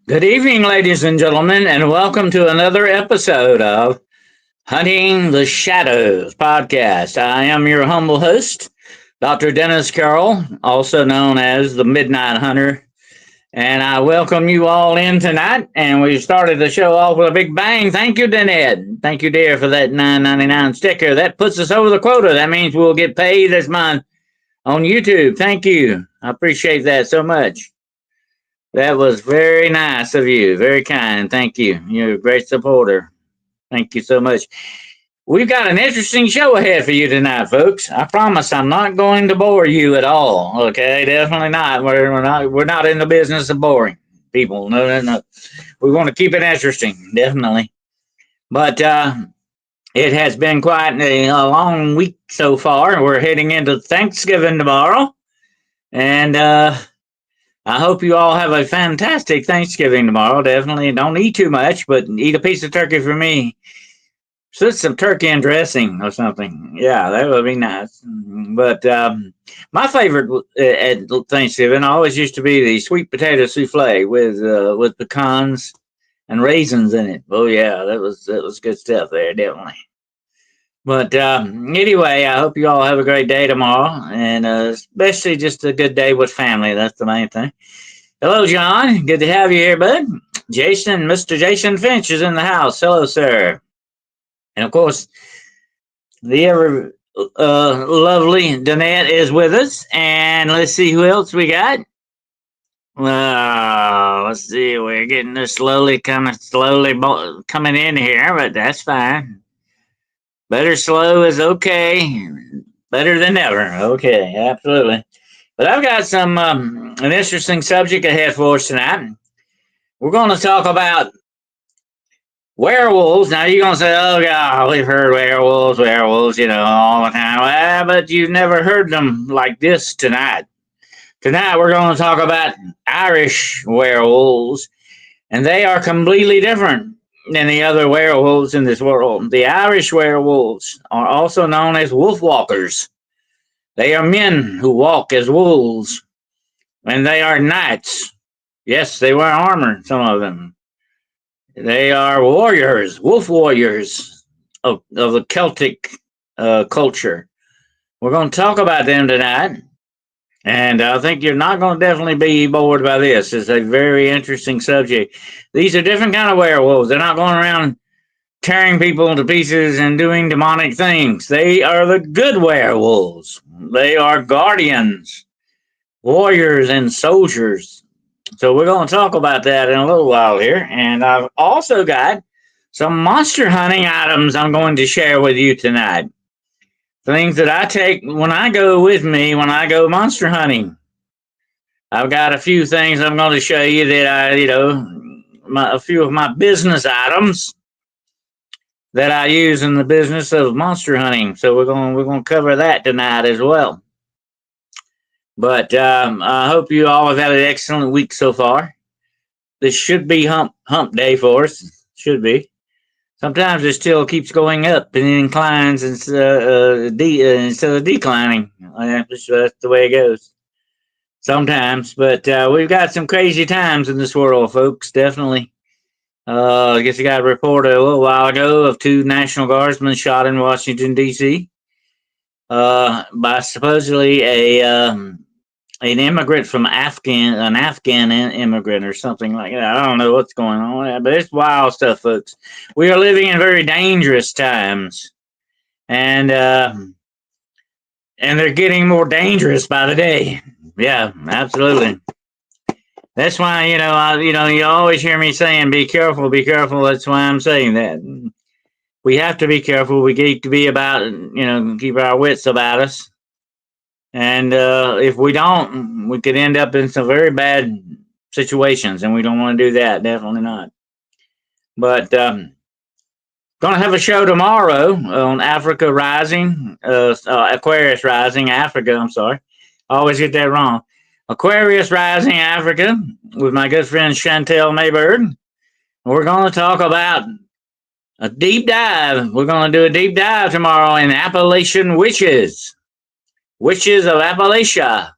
Good evening, ladies and gentlemen, and welcome to another episode of Hunting the Shadows podcast. I am your humble host, Dr. Dennis Carroll, also known as the Midnight Hunter, and I welcome you all in tonight. And we started the show off with a big bang. Thank you, Danette. Thank you, dear, for that $9.99 sticker. That puts us over the quota. That means we'll get paid this month on YouTube. Thank you. I appreciate that so much. That was very nice of you. Very kind. Thank you. You're a great supporter. Thank you so much. We've got an interesting show ahead for you tonight, folks. I promise I'm not going to bore you at all. Okay, definitely not. We're not in the business of boring people. No, no, no. We want to keep it interesting, definitely. But it has been quite a long week so far. We're heading into Thanksgiving tomorrow, and I hope you all have a fantastic Thanksgiving tomorrow. Definitely don't eat too much, but eat a piece of turkey for me. Put some turkey and dressing or something. Yeah, that would be nice. But my favorite at Thanksgiving always used to be the sweet potato souffle with pecans and raisins in it. Oh yeah, that was good stuff there, definitely. But anyway, I hope you all have a great day tomorrow, and especially just a good day with family. That's the main thing. Hello, John. Good to have you here, bud. Jason, Mr. Jason Finch is in the house. Hello, sir. And of course, the ever lovely Danette is with us. And let's see who else we got. Let's see. We're getting there slowly, coming in here, but that's fine. Better slow is okay. Better than never. Okay, absolutely. But I've got some an interesting subject ahead for us tonight. We're going to talk about werewolves. Now you're going to say, "Oh God, we've heard werewolves, all the time." Well, but you've never heard them like this tonight. Tonight we're going to talk about Irish werewolves, and they are completely different than the other werewolves in this world. The Irish werewolves are also known as wolf walkers. They are men who walk as wolves, and they are knights. Yes, they wear armor, some of them. They are warriors, wolf warriors of the Celtic culture. We're going to talk about them tonight, and I think you're not going to definitely be bored by this. It's a very interesting subject. These are different kind of werewolves. They're not going around tearing people to pieces and doing demonic things. They are the good werewolves. They are guardians, warriors, and soldiers. So we're going to talk about that in a little while here. And I've also got some monster hunting items I'm going to share with you tonight. Things that I take when I go with me when I go monster hunting. I've got a few things I'm going to show you that a few of my business items that I use in the business of monster hunting. So we're going to cover that tonight as well. But I hope you all have had an excellent week so far. This should be hump day for us. Should be. Sometimes it still keeps going up and inclines instead of declining. That's the way it goes. Sometimes, but we've got some crazy times in this world, folks. Definitely. I guess I got a report a little while ago of two National Guardsmen shot in Washington D.C. By supposedly an immigrant from an Afghan immigrant or something like that. I don't know what's going on, but it's wild stuff, folks. We are living in very dangerous times, and they're getting more dangerous by the day. Yeah, absolutely. That's why you always hear me saying, "Be careful, be careful." That's why I'm saying that. We have to be careful. We need to be keep our wits about us. And if we don't, we could end up in some very bad situations, and we don't want to do that. Definitely not. But going to have a show tomorrow on Africa Rising, Aquarius Rising, Africa. I'm sorry. I always get that wrong. Aquarius Rising, Africa, with my good friend Chantel Maybird. We're going to talk about a deep dive. We're going to do a deep dive tomorrow in Appalachian witches. Witches of Appalachia.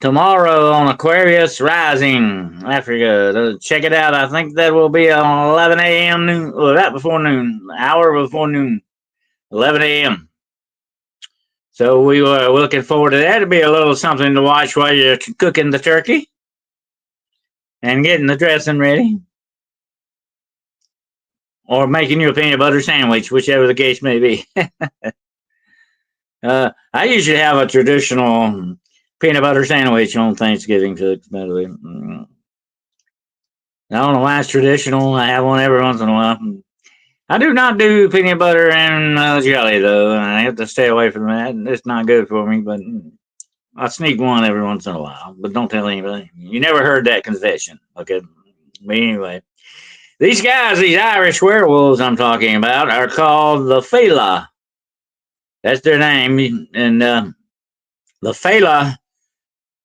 tomorrow on Aquarius Rising, Africa. Check it out. I think that will be on 11 a.m. noon, well, that before noon, hour before noon, 11 a.m. So we were looking forward to that. It'll be a little something to watch while you're cooking the turkey and getting the dressing ready, or making you a peanut butter sandwich, whichever the case may be. I usually have a traditional peanut butter sandwich on Thanksgiving cooked, by the way. I don't know why it's traditional. I have one every once in a while. I do not do peanut butter and jelly, though. I have to stay away from that. It's not good for me, but I sneak one every once in a while. But don't tell anybody. You never heard that confession, okay? But anyway, these guys, these Irish werewolves I'm talking about, are called the FAOLADH. That's their name. And the FAOLADH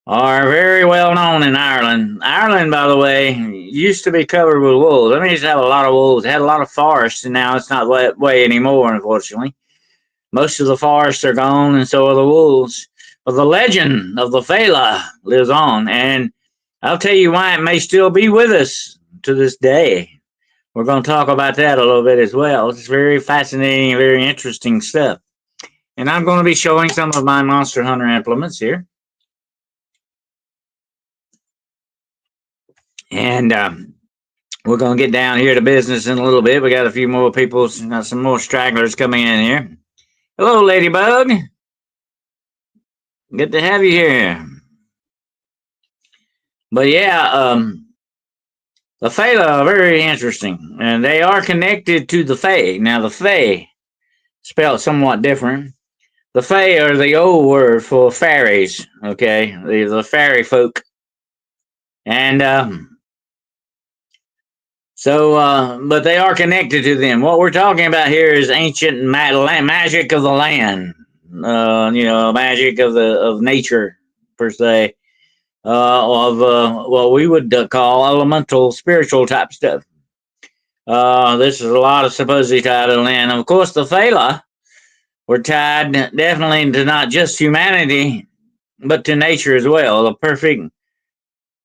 are very well known in Ireland. Ireland, by the way, used to be covered with wolves. I mean, it used to have a lot of wolves. It had a lot of forests, and now it's not that way anymore, unfortunately. Most of the forests are gone, and so are the wolves. But the legend of the FAOLADH lives on, and I'll tell you why it may still be with us to this day. We're going to talk about that a little bit as well. It's very fascinating, very interesting stuff. And I'm going to be showing some of my Monster Hunter implements here. And we're going to get down here to business in a little bit. We got a few more people, some more stragglers coming in here. Hello, Ladybug. Good to have you here. But yeah, the FAOLADH are very interesting, and they are connected to the Fae. Now, the Fae, spelled somewhat different. The Fae are the old word for fairies, okay? The fairy folk. And but they are connected to them. What we're talking about here is ancient magic of the land, magic of nature, per se, of what we would call elemental, spiritual type stuff. This is a lot of supposedly tied to the land. Of course, the FAOLADH were tied definitely to not just humanity, but to nature as well. The perfect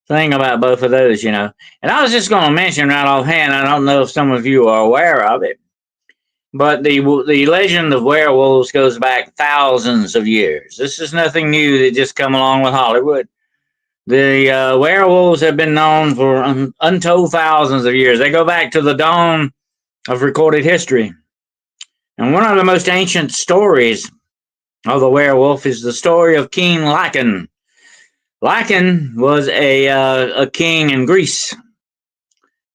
thing about both of those, And I was just going to mention right offhand, I don't know if some of you are aware of it, but the legend of werewolves goes back thousands of years. This is nothing new that just come along with Hollywood. The werewolves have been known for untold thousands of years. They go back to the dawn of recorded history. And one of the most ancient stories of the werewolf is the story of King Lycan. Lycan was a king in Greece,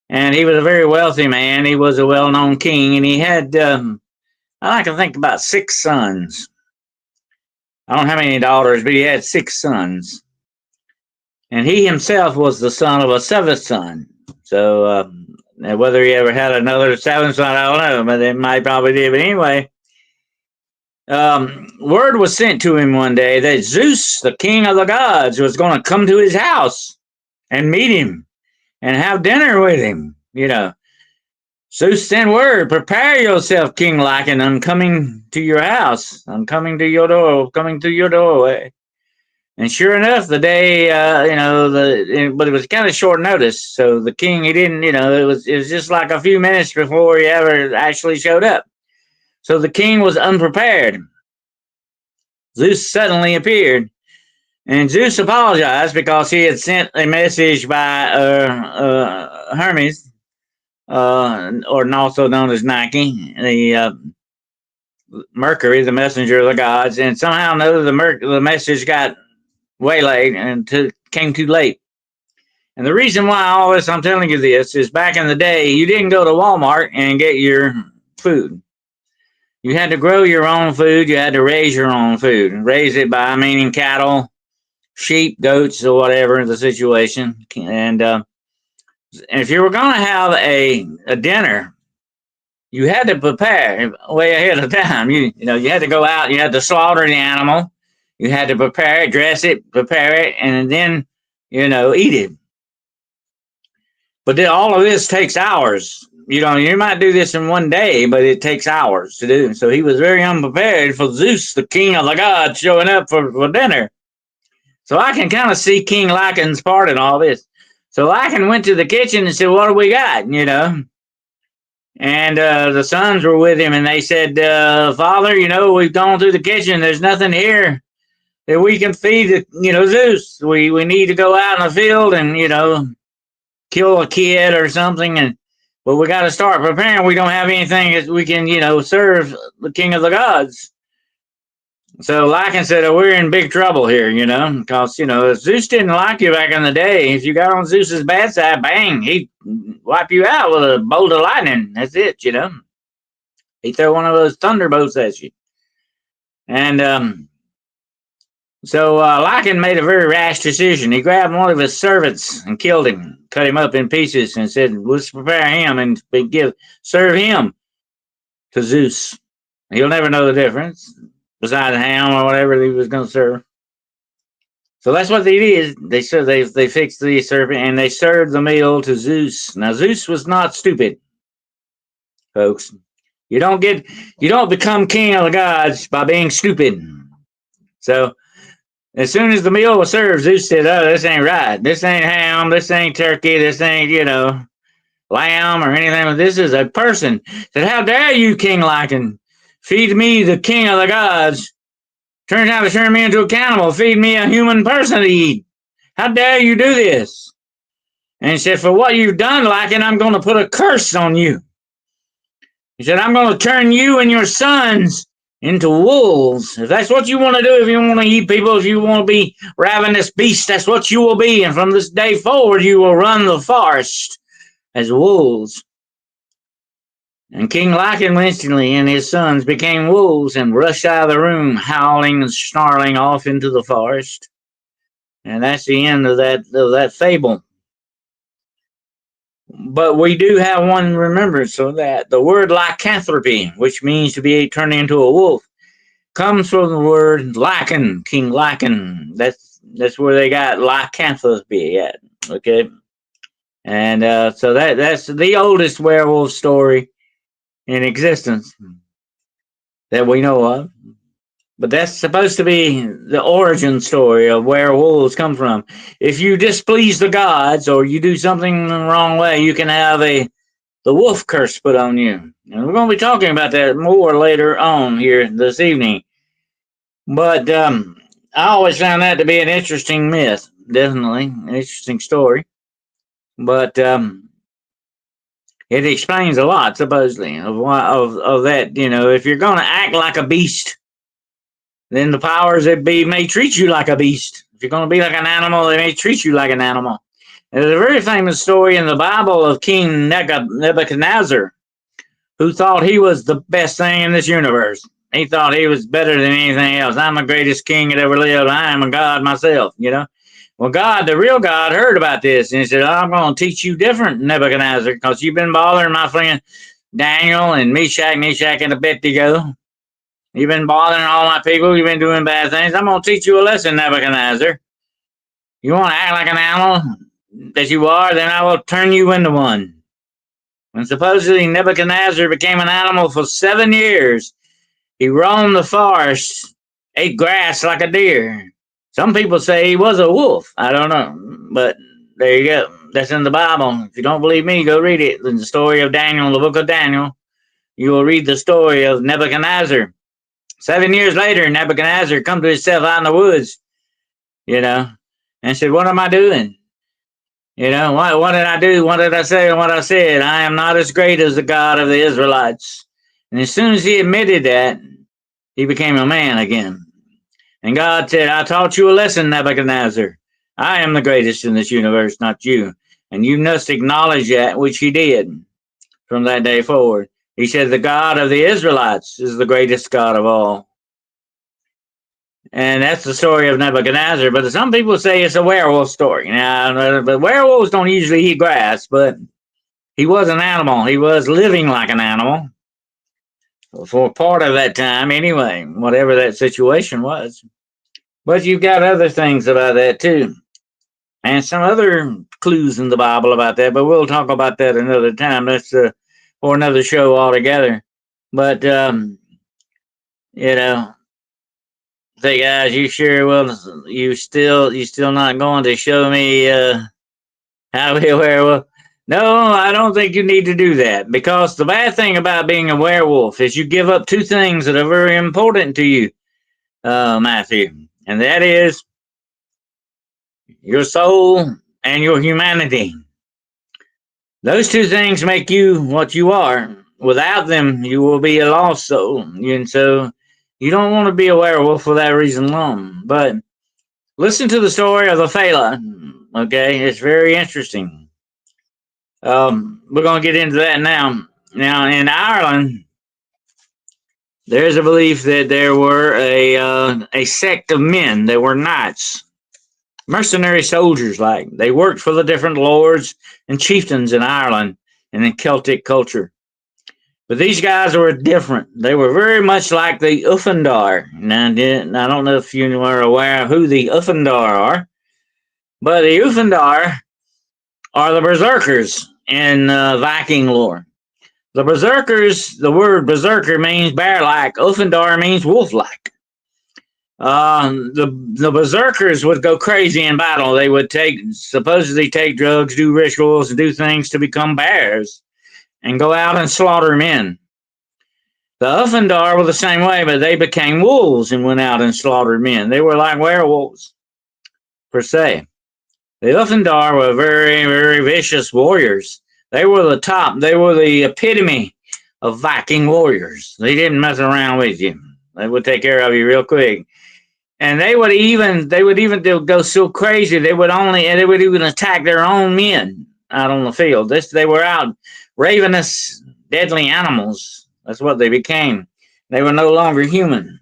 and he was a very wealthy man. He was a well-known king, and he had, I can think about 6 sons. I don't have any daughters, but he had 6 sons. And he himself was the son of a 7th son. So whether he ever had another 7th son, I don't know, but it might probably did. But anyway, word was sent to him one day that Zeus, the king of the gods, was going to come to his house and meet him and have dinner with him. Zeus sent word, prepare yourself, King Lycan, I'm coming to your house. I'm coming to your door, coming through your doorway. And sure enough, the day, but it was kind of short notice. So the king, he didn't, it was just like a few minutes before he ever actually showed up. So the king was unprepared. Zeus suddenly appeared, and Zeus apologized because he had sent a message by Hermes, or also known as Nike, the Mercury, the messenger of the gods, and somehow or another the message got waylaid and came too late. And the reason why all this, I'm telling you this, is back in the day, you didn't go to Walmart and get your food. You had to grow your own food. You had to raise your own food. Raise it by meaning cattle, sheep, goats, or whatever the situation. And if you were going to have a dinner, you had to prepare way ahead of time. You had to go out. You had to slaughter the animal. You had to prepare it, dress it, prepare it, and then, eat it. But all of this takes hours. You might do this in one day, but it takes hours to do. So he was very unprepared for Zeus, the king of the gods, showing up for dinner. So I can kind of see King Lycan's part in all this. So Lycan went to the kitchen and said, "What do we got?" And the sons were with him, and they said, "Father, we've gone through the kitchen. There's nothing here that we can feed, Zeus. We need to go out in the field and, kill a kid or something. But we got to start preparing. We don't have anything that we can, serve the king of the gods." So Lycan said, "Oh, we're in big trouble here, because, if Zeus didn't like you back in the day, if you got on Zeus's bad side, bang, he'd wipe you out with a bolt of lightning. That's it, He'd throw one of those thunderbolts at you." And so Lycan made a very rash decision. He grabbed one of his servants and killed him, cut him up in pieces, and said, "Let's prepare him and serve him to Zeus. He'll never know the difference, besides ham or whatever he was going to serve." So that's what they did. They fixed the serpent and they served the meal to Zeus. Now Zeus was not stupid, folks. You don't become king of the gods by being stupid. So as soon as the meal was served, Zeus said, "Oh, this ain't right. This ain't ham. This ain't turkey. This ain't, lamb or anything. This is a person." Said, "How dare you, King Lycan, feed me, the king of the gods? Turns out to turn me into a cannibal. Feed me a human person to eat. How dare you do this?" And he said, "For what you've done, Lycan, I'm going to put a curse on you." He said, "I'm going to turn you and your sons into wolves. If that's what you want to do, if you want to eat people, if you want to be ravenous beasts, that's what you will be. And from this day forward, you will run the forest as wolves." And King Lycan instantly and his sons became wolves and rushed out of the room, howling and snarling off into the forest. And that's the end of that fable. But we do have one remembrance of that. The word lycanthropy, which means to be turned into a wolf, comes from the word Lycan, King Lycan. That's where they got lycanthropy at. Okay, and so that's the oldest werewolf story in existence that we know of. But that's supposed to be the origin story of where wolves come from. If you displease the gods or you do something the wrong way, you can have the wolf curse put on you. And we're going to be talking about that more later on here this evening. But I always found that to be an interesting myth. Definitely an interesting story. But it explains a lot, supposedly, of that. If you're going to act like a beast, then the powers that be may treat you like a beast. If you're going to be like an animal, they may treat you like an animal. There's a very famous story in the Bible of King Nebuchadnezzar, who thought he was the best thing in this universe. He thought he was better than anything else. "I'm the greatest king that ever lived. I am a god myself, Well, God, the real God, heard about this, and he said, "I'm going to teach you different, Nebuchadnezzar, because you've been bothering my friend Daniel and Meshach, and Abednego. You've been bothering all my people. You've been doing bad things. I'm going to teach you a lesson, Nebuchadnezzar. You want to act like an animal that you are, then I will turn you into one." And supposedly Nebuchadnezzar became an animal for 7 years. He roamed the forest, ate grass like a deer. Some people say he was a wolf. I don't know. But there you go. That's in the Bible. If you don't believe me, go read it. In the story of Daniel, the book of Daniel, you will read the story of Nebuchadnezzar. 7 years later, Nebuchadnezzar come to himself out in the woods, and said, "What am I doing? What did I do? What did I say? What I said? I am not as great as the God of the Israelites." And as soon as he admitted that, he became a man again. And God said, "I taught you a lesson, Nebuchadnezzar. I am the greatest in this universe, not you. And you must acknowledge that," which he did from that day forward. He said, "The God of the Israelites is the greatest God of all." And that's the story of Nebuchadnezzar. But some people say it's a werewolf story. Now, but werewolves don't usually eat grass, but he was an animal. He was living like an animal for part of that time anyway, whatever that situation was. But you've got other things about that too. And some other clues in the Bible about that, but we'll talk about that another time. That's for another show altogether. But, things Say, guys, you sure will? You still not going to show me how to be a werewolf? No, I don't think you need to do that because the bad thing about being a werewolf is you give up two things that are very important to you, Matthew, and that is your soul and your humanity. Those two things make you what you are. Without them, you will be a lost soul. And so you don't want to be a werewolf for that reason alone. But listen to the story of the Fela. Okay, it's very interesting. We're going to get into that now. Now, in Ireland, there's a belief that there were a sect of men. They were knights, mercenary soldiers. Like they worked for the different lords and chieftains in Ireland and in Celtic culture. But these guys were different. They were very much like the Uffendar. Now, I don't know if you are aware of who the Uffendar are, but the Uffendar are the berserkers in Viking lore. The berserkers, the word berserker means bear-like. Uffendar means wolf-like. The berserkers would go crazy in battle. They would supposedly take drugs, do rituals, and do things to become bears and go out and slaughter men. The Uffendar were the same way, but they became wolves and went out and slaughtered men. They were like werewolves, per se. The Uffendar were very, very vicious warriors. They were the top. They were the epitome of Viking warriors. They didn't mess around with you. They would take care of you real quick. And they would even go so crazy they would even attack their own men out on the field. They were out ravenous, deadly animals. That's what they became. They were no longer human.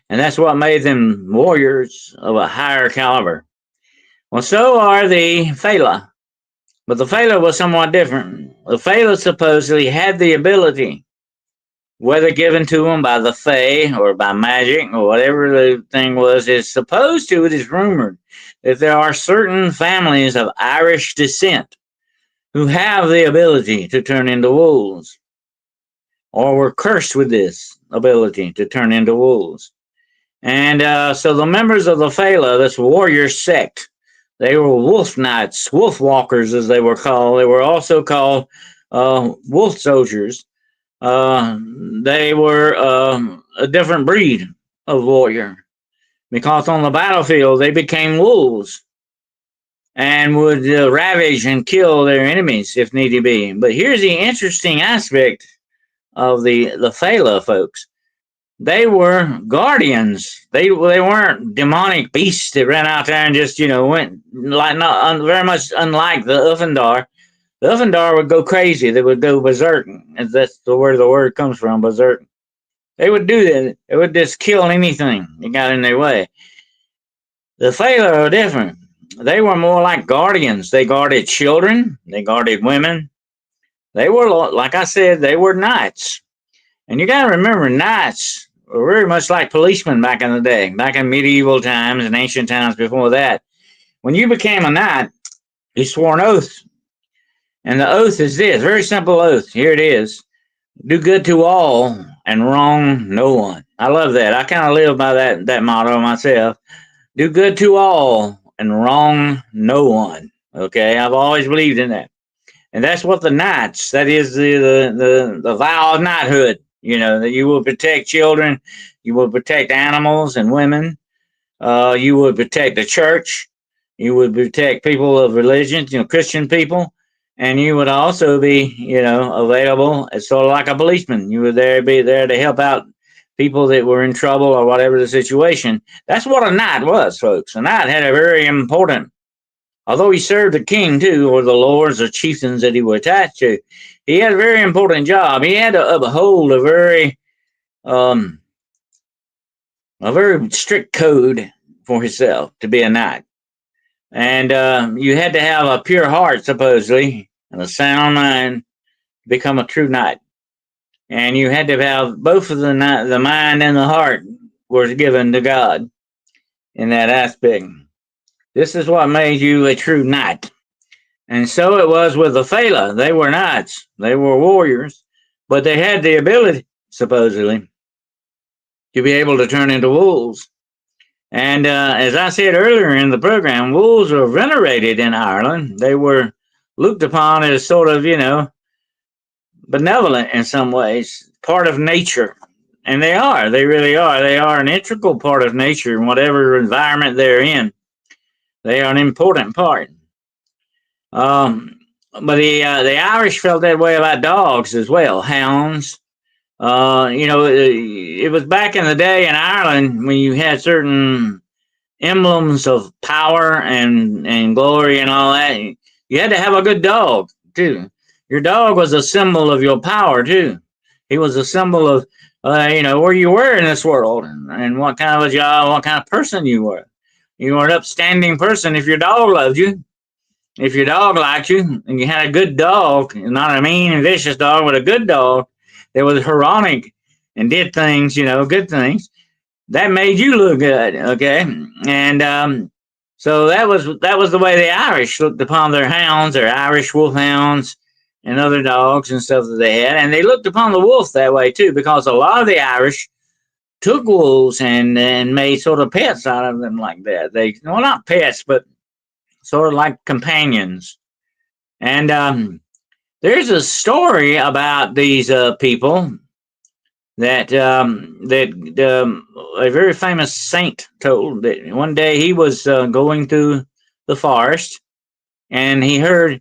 And that's what made them warriors of a higher caliber. Well, so are the Fela. But the Fela was somewhat different. The Fela supposedly had the ability, whether given to them by the Fae or by magic or whatever the thing was, it is rumored that there are certain families of Irish descent who have the ability to turn into wolves, or were cursed with this ability to turn into wolves. And so the members of the Fela, this warrior sect, they were wolf knights, wolf walkers as they were called. They were also called wolf soldiers. They were a different breed of warrior because on the battlefield they became wolves and would ravage and kill their enemies if need be. But here's the interesting aspect of the Fela folks. They were guardians. They weren't demonic beasts that ran out there and just went like very much unlike the Uffendar. The Uffendar would go crazy. They would go berserk. And that's where the word comes from, berserk. They would do that. They would just kill anything that got in their way. The Fela are different. They were more like guardians. They guarded children. They guarded women. They were, like I said, they were knights. And you got to remember, knights were very much like policemen back in the day, back in medieval times and ancient times before that. When you became a knight, you swore an oath. And the oath is this, very simple oath. Here it is. Do good to all and wrong no one. I love that. I kind of live by that motto myself. Do good to all and wrong no one. Okay, I've always believed in that. And that's what the knights, that is the vow of knighthood, that you will protect children, you will protect animals and women, you will protect the church, you would protect people of religion, Christian people, and you would also be, available as sort of like a policeman. You would be there to help out people that were in trouble or whatever the situation. That's what a knight was, folks. A knight had a very important, although he served the king too, or the lords or chieftains that he was attached to, he had a very important job. He had to uphold a very strict code for himself to be a knight. And you had to have a pure heart, supposedly, and a sound mind to become a true knight. And you had to have both of the mind and the heart was given to God in that aspect. This is what made you a true knight. And so it was with the Fela. They were knights. They were warriors. But they had the ability, supposedly, to be able to turn into wolves. And as I said earlier in the program, wolves were venerated in Ireland. They were looked upon as sort of, benevolent in some ways, part of nature. And they are. They really are. They are an integral part of nature in whatever environment they're in. They are an important part. But the Irish felt that way about dogs as well, hounds. It was back in the day in Ireland when you had certain emblems of power and glory and all that. You had to have a good dog too. Your dog was a symbol of your power too. He was a symbol of where you were in this world and what kind of a job, what kind of person you were. You were an upstanding person if your dog loved you. If your dog liked you and you had a good dog, not a mean and vicious dog, but a good dog that was heroic and did things, good things, that made you look good, okay? And so that was the way the Irish looked upon their hounds, their Irish wolfhounds, and other dogs and stuff that they had, and they looked upon the wolf that way too, because a lot of the Irish took wolves and made sort of pets out of them like that. Not pets, but sort of like companions. And there's a story about these people that a very famous saint told. That one day he was going through the forest and he heard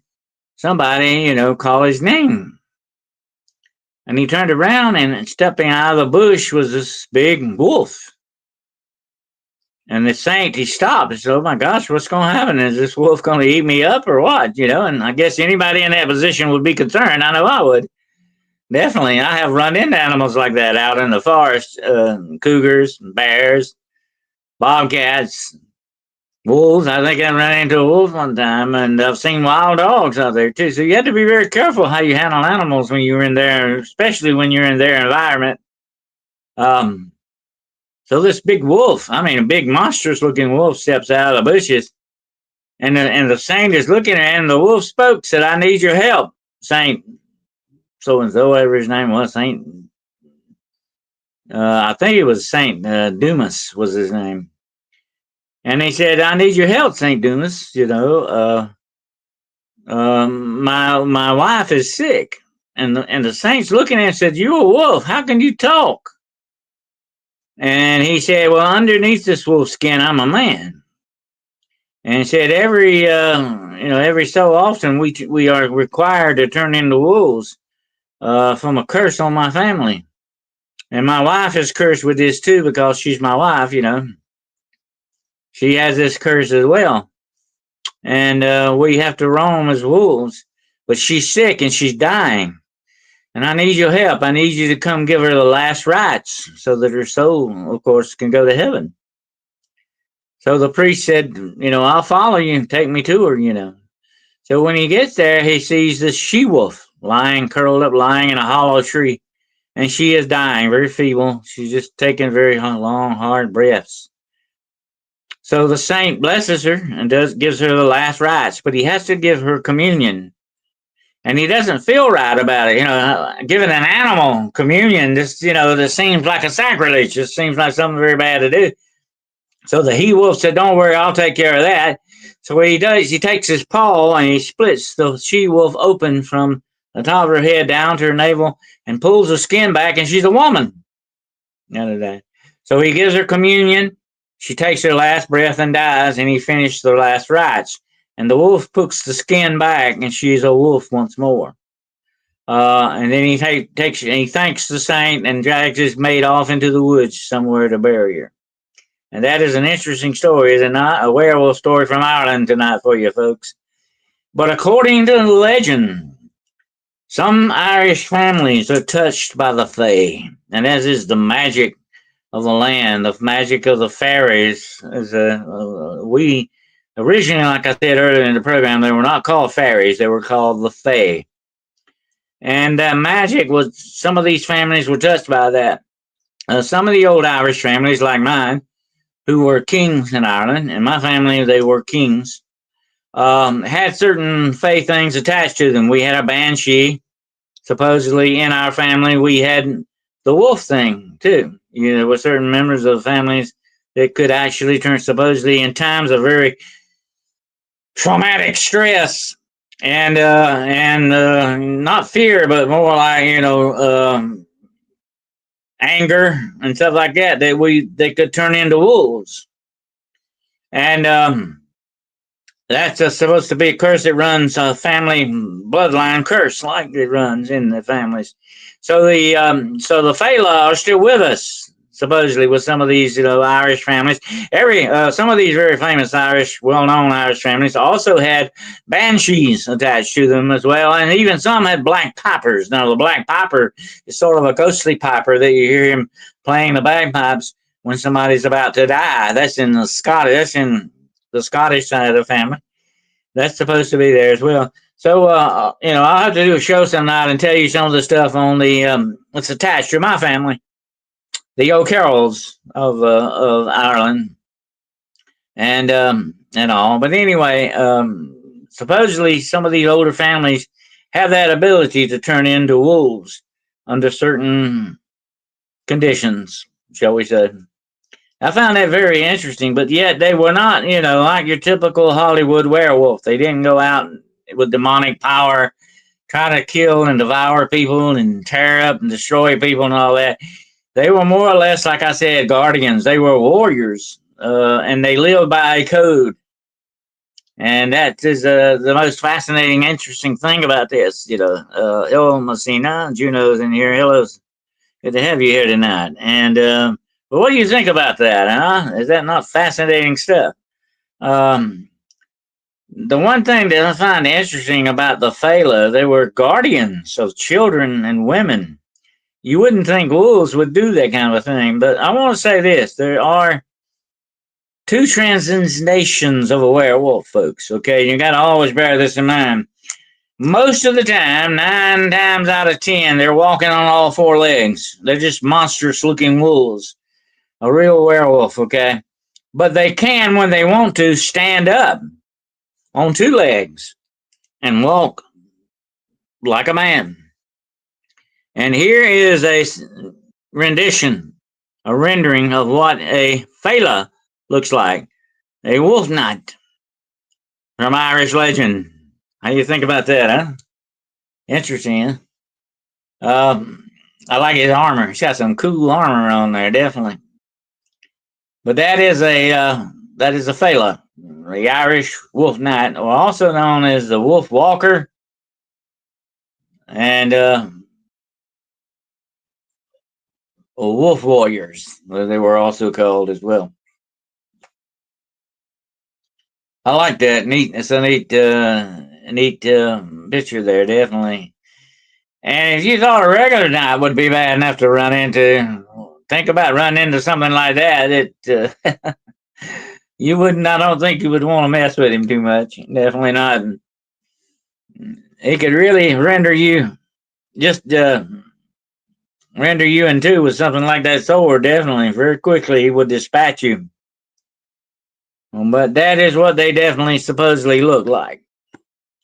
somebody, call his name. And he turned around and stepping out of the bush was this big wolf. And the saint, he stopped and said, "Oh my gosh, what's going to happen? Is this wolf going to eat me up or what?" And I guess anybody in that position would be concerned. I know I would. Definitely. I have run into animals like that out in the forest, cougars, bears, bobcats, wolves. I think I ran into a wolf one time, and I've seen wild dogs out there too. So you have to be very careful how you handle animals when you're in there, especially when you're in their environment. So this big wolf, a big monstrous looking wolf steps out of the bushes, and the saint is looking at him. The wolf spoke, said, "I need your help, Saint so and so," whatever his name was, Saint. I think it was Saint Dumas was his name. And he said, "I need your help, Saint Dumas. My wife is sick." And the saint's looking at him and said, "You're a wolf. How can you talk?" And he said, "Well, underneath this wolf skin, I'm a man." And he said, every so often we are required to turn into wolves from a curse on my family. And my wife is cursed with this too because she's my wife, She has this curse as well. And we have to roam as wolves. But she's sick and she's dying. And I need your help. I need you to come give her the last rites so that her soul, of course, can go to heaven. So the priest said, "I'll follow you. Take me to her. So when he gets there, he sees this she-wolf curled up, lying in a hollow tree. And she is dying, very feeble. She's just taking very long, hard breaths. So the saint blesses her and gives her the last rites, but he has to give her communion. And he doesn't feel right about it. Giving an animal communion, this seems like a sacrilege. It seems like something very bad to do. So the he-wolf said, "Don't worry, I'll take care of that." So what he does, he takes his paw and he splits the she-wolf open from the top of her head down to her navel and pulls the skin back, and she's a woman. So he gives her communion. She takes her last breath and dies, and he finished the last rites. And the wolf puts the skin back, and she's a wolf once more. And then he thanks the saint and drags his mate off into the woods somewhere to bury her. And that is an interesting story, is it not? A werewolf story from Ireland tonight for you folks. But according to the legend, some Irish families are touched by the Fae, and as is the magic of the land, the magic of the fairies. We originally, like I said earlier in the program, they were not called fairies; they were called the Fae. And magic was, some of these families were touched by that. Some of the old Irish families, like mine, who were kings in Ireland, and my family, they were kings, had certain Fae things attached to them. We had a banshee. Supposedly in our family, we had the wolf thing too. with certain members of the families that could actually turn supposedly in times of very traumatic stress and not fear, but more like anger and stuff like that. They could turn into wolves, and that's supposed to be a curse that runs a family bloodline curse, like it runs in the families. So the FAOLADH are still with us, supposedly, with some of these Irish families. Some of these very famous Irish, well-known Irish families also had banshees attached to them as well, and even some had black pipers. Now the black piper is sort of a ghostly piper that you hear him playing the bagpipes when somebody's about to die. That's in the Scottish side of the family. That's supposed to be there as well. So, I'll have to do a show some night and tell you some of the stuff on the what's attached to my family, the O'Carrolls of Ireland, and all. But anyway, supposedly some of these older families have that ability to turn into wolves under certain conditions, shall we say. I found that very interesting, but yet they were not, like your typical Hollywood werewolf. They didn't go out with demonic power, try to kill and devour people and tear up and destroy people and all that. They were more or less, like I said, guardians. They were warriors, and they lived by a code. And that is the most fascinating, interesting thing about this. Hello, Messina. Juno's in here. Hello. Good to have you here tonight. And but what do you think about that, huh? Is that not fascinating stuff? The one thing that I find interesting about the Fela, they were guardians of children and women. You wouldn't think wolves would do that kind of a thing, but I want to say this. There are two translations of a werewolf, folks, okay? You got to always bear this in mind. Most of the time, 9 times out of 10, they're walking on all 4 legs. They're just monstrous looking wolves. A real werewolf, okay? But they can, when they want to, stand up on 2 legs and walk like a man. And here is a rendering of what a Fela looks like. A wolf knight from Irish legend. How do you think about that, huh? Interesting, huh? I like his armor. He's got some cool armor on there, definitely. But that is a Fela, the Irish wolf knight, or also known as the wolf walker, and wolf warriors, they were also called as well. I like that. Neat. It's a neat picture there, definitely. And if you thought a regular knight would be bad enough to run into, think about running into something like that. You wouldn't. I don't think you would want to mess with him too much. Definitely not. He could really render you in two with something like that sword. Definitely, very quickly he would dispatch you. But that is what they definitely supposedly look like.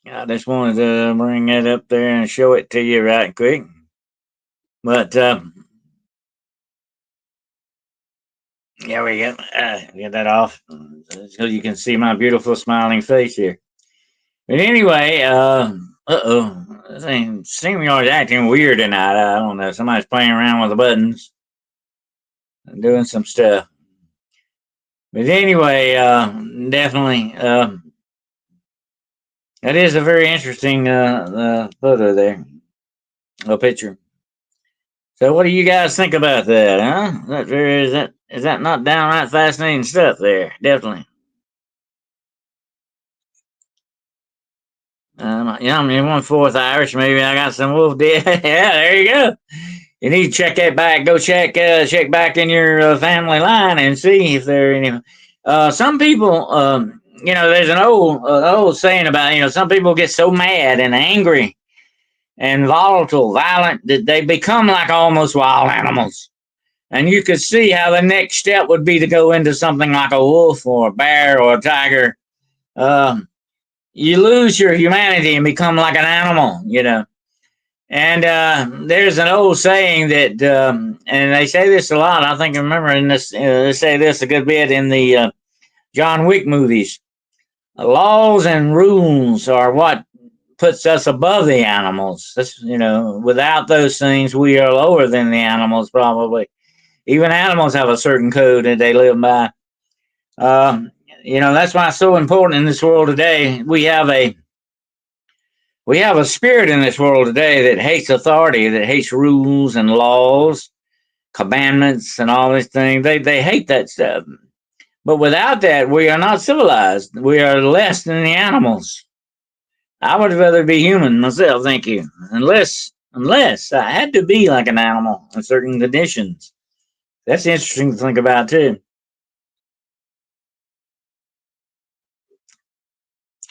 I just wanted to bring that up there and show it to you right quick. But yeah, we go. Get that off so you can see my beautiful smiling face here. But anyway, StreamYard's acting weird tonight. I don't know. Somebody's playing around with the buttons and doing some stuff. But anyway, definitely, that is a very interesting photo there, a picture. So, what do you guys think about that? Huh? Is that not downright fascinating stuff there? Definitely. I'm 1/4 Irish. Maybe I got some wolf dead. Yeah, there you go. You need to check that back. Go check back in your family line and see if there are any. Some people, there's an old saying about some people get so mad and angry and violent that they become like almost wild animals. And you could see how the next step would be to go into something like a wolf or a bear or a tiger. You lose your humanity and become like an animal, And there's an old saying that, and they say this a lot. I think I remember in this, they say this a good bit in the John Wick movies. Laws and rules are what puts us above the animals. That's, without those things, we are lower than the animals, probably. Even animals have a certain code that they live by. Um, that's why it's so important in this world today. We have a spirit in this world today that hates authority, that hates rules and laws, commandments, and all these things. They hate that stuff. But without that, we are not civilized. We are less than the animals. I would rather be human myself, thank you. Unless I had to be like an animal in certain conditions. That's interesting to think about too.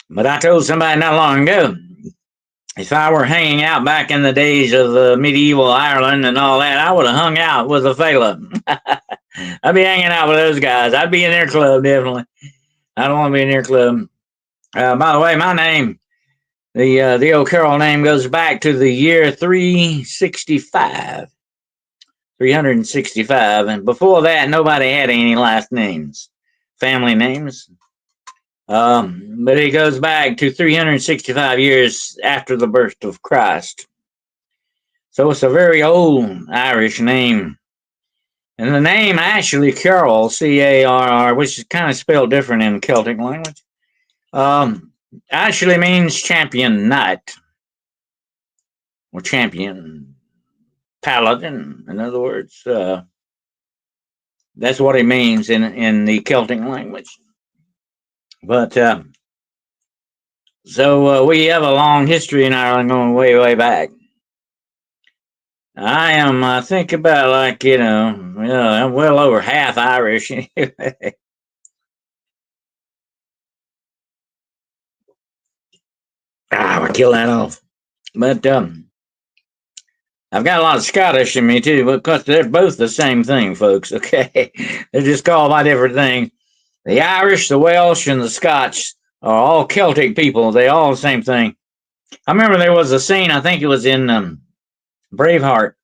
But I told somebody not long ago, if I were hanging out back in the days of medieval Ireland and all that, I would have hung out with the FAOLADH. I'd be hanging out with those guys. I'd be in their club, definitely. I don't want to be in their club. By the way, my name, the old Carol name, goes back to the year 365. 365. And before that, nobody had any last names, family names. But it goes back to 365 years after the birth of Christ. So it's a very old Irish name. And the name actually, Carol, Carr, which is kind of spelled different in Celtic language, actually means champion knight or champion paladin. In other words, that's what it means in the Celtic language. But so we have a long history in Ireland going way, way back. I think about I'm well over half Irish. I'll kill that off. But I've got a lot of Scottish in me too, because they're both the same thing, folks. Okay, they're just called by different things. The Irish, the Welsh, and the Scotch are all Celtic people. They all the same thing. I remember there was a scene. I think it was in Braveheart,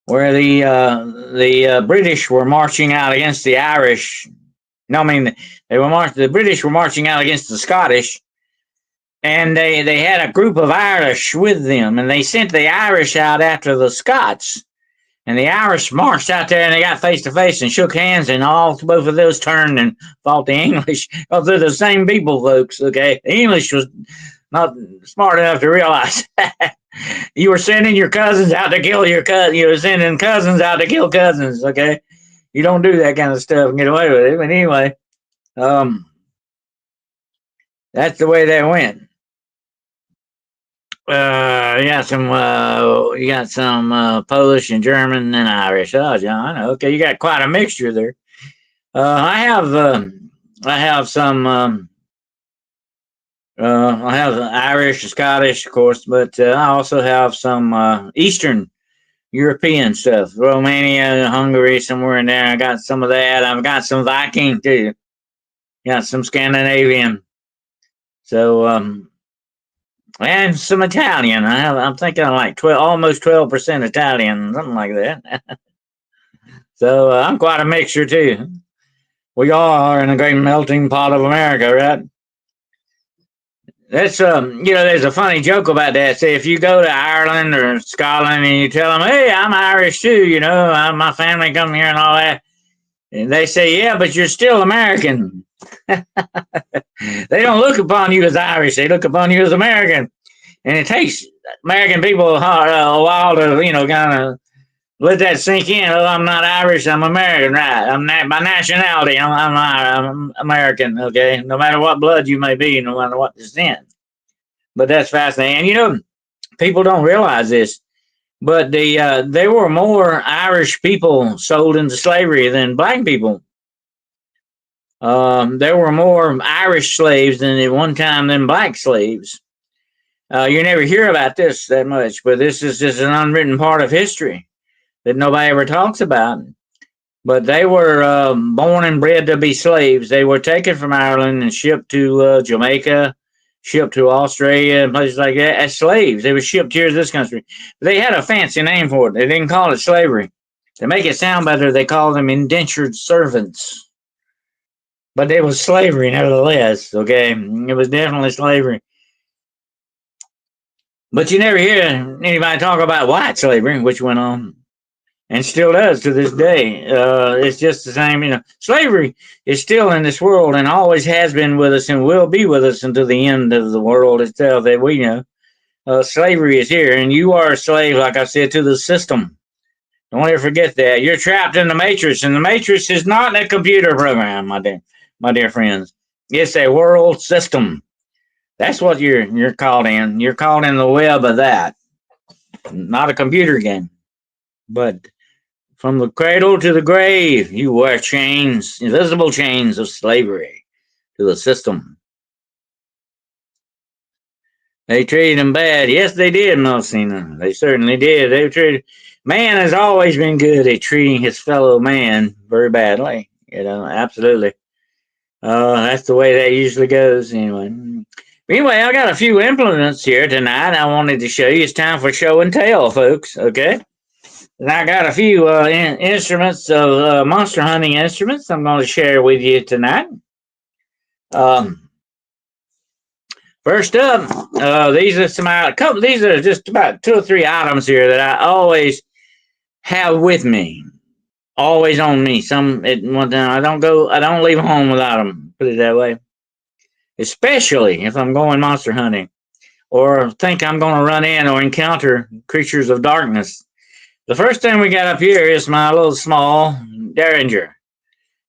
where the British were marching out against the Irish. No, I mean the British were marching out against the Scottish, and they had a group of Irish with them, and they sent the Irish out after the Scots. And the Irish marched out there and they got face to face and shook hands, and both of those turned and fought the English. Because they're the same people, folks. Okay, the English was not smart enough to realize you were sending your cousins out to kill your cousin. You were sending cousins out to kill cousins. Okay, you don't do that kind of stuff and get away with it. But anyway, that's the way that went. You got some Polish and German and Irish. Oh, John. Okay, you got quite a mixture there. I have some. I have Irish, Scottish, of course, but I also have some Eastern European stuff. Romania, Hungary, somewhere in there. I got some of that. I've got some Viking too. Got some Scandinavian. So and some Italian. I'm thinking like almost 12% Italian, something like that. So I'm quite a mixture too. We all are in a great melting pot of America, right? That's there's a funny joke about that. Say if you go to Ireland or Scotland and you tell them, "Hey, I'm Irish too," my family come here and all that, and they say, "Yeah, but you're still American." They don't look upon you as Irish; they look upon you as American, and it takes American people a while to kind of let that sink in. Oh, I'm not Irish; I'm American, right? By nationality, I'm American. Okay, no matter what blood you may be, no matter what descent. But that's fascinating, and people don't realize this, but there were more Irish people sold into slavery than black people. There were more Irish slaves at one time than black slaves. You never hear about this that much, but this is just an unwritten part of history that nobody ever talks about. But they were born and bred to be slaves. They were taken from Ireland and shipped to Jamaica, shipped to Australia and places like that as slaves. They were shipped here to this country. But they had a fancy name for it. They didn't call it slavery. To make it sound better, they called them indentured servants. But it was slavery nevertheless, okay? It was definitely slavery. But you never hear anybody talk about white slavery, which went on and still does to this day. It's just the same, Slavery is still in this world and always has been with us and will be with us until the end of the world itself that we know. Slavery is here, and you are a slave, like I said, to the system. Don't ever forget that. You're trapped in the matrix, and the matrix is not a computer program, my dear friends. It's a world system. That's what you're caught in. You're caught in the web of that. Not a computer game. But from the cradle to the grave, you wear chains, invisible chains of slavery to the system. They treated him bad. Yes, they did, Melsina. They certainly did. They treated. Man has always been good at treating his fellow man very badly. Absolutely. That's the way that usually goes, anyway. Anyway, I got a few implements here tonight I wanted to show you. It's time for show and tell, folks, okay? And I got a few instruments of monster hunting instruments I'm going to share with you tonight. First up, these are just about 2 or 3 items here that I always have with me, always on me. At one time, I don't leave home without them. Put it that way. Especially if I'm going monster hunting, or think I'm going to run in or encounter creatures of darkness. The first thing we got up here is my little small Derringer.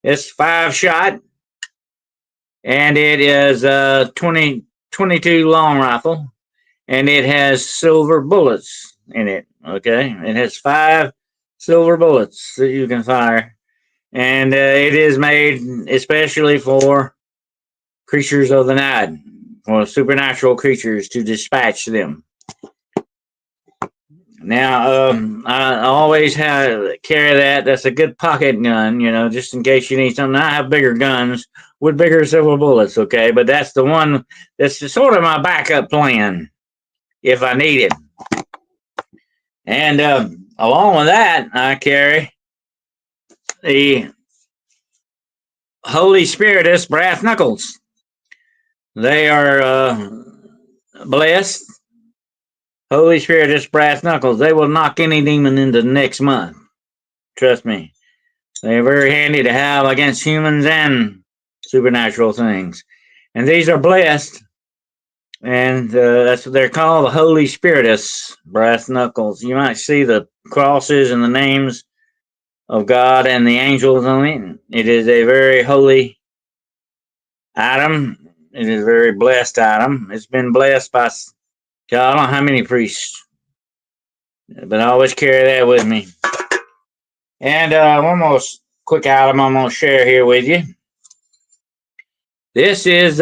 It's 5-shot, and it is a 22 long rifle, and it has silver bullets in it. Okay, it has 5 silver bullets that you can fire, and it is made especially for creatures of the night, or supernatural creatures, to dispatch them. Now, I always carry that. That's a good pocket gun, just in case you need something. I have bigger guns with bigger silver bullets, okay? But that's the one that's sort of my backup plan if I need it. And along with that, I carry the Holy Spiritus brass knuckles. They are blessed. Holy Spiritus brass knuckles. They will knock any demon into next month. Trust me. They are very handy to have against humans and supernatural things. And these are blessed. And that's what they're called, the Holy Spiritus brass knuckles. You might see the crosses and the names of God and the angels on it. It is a very holy item. It is a very blessed item. It's been blessed by, I don't know how many priests, but I always carry that with me. And one more quick item I'm going to share here with you. This is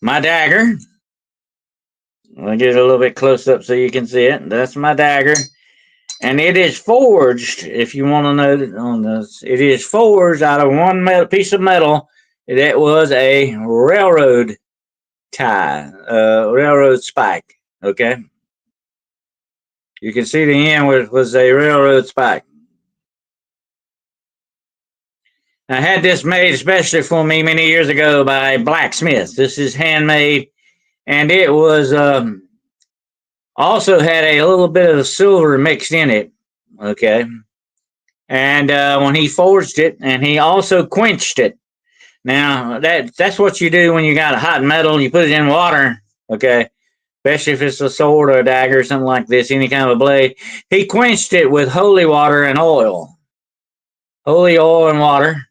my dagger. I'll get it a little bit close up so you can see it. That's my dagger. And it is forged, if you want to know on this, it is forged out of one piece of metal that was a railroad tie, railroad spike, okay? You can see the end was a railroad spike. I had this made especially for me many years ago by a blacksmith. This is handmade, and it was also had a little bit of silver mixed in it, okay? And when he forged it, and he also quenched it. Now, that's what you do when you got a hot metal and you put it in water, okay? Especially if it's a sword or a dagger or something like this, any kind of a blade. He quenched it with holy water and oil. Holy oil and water.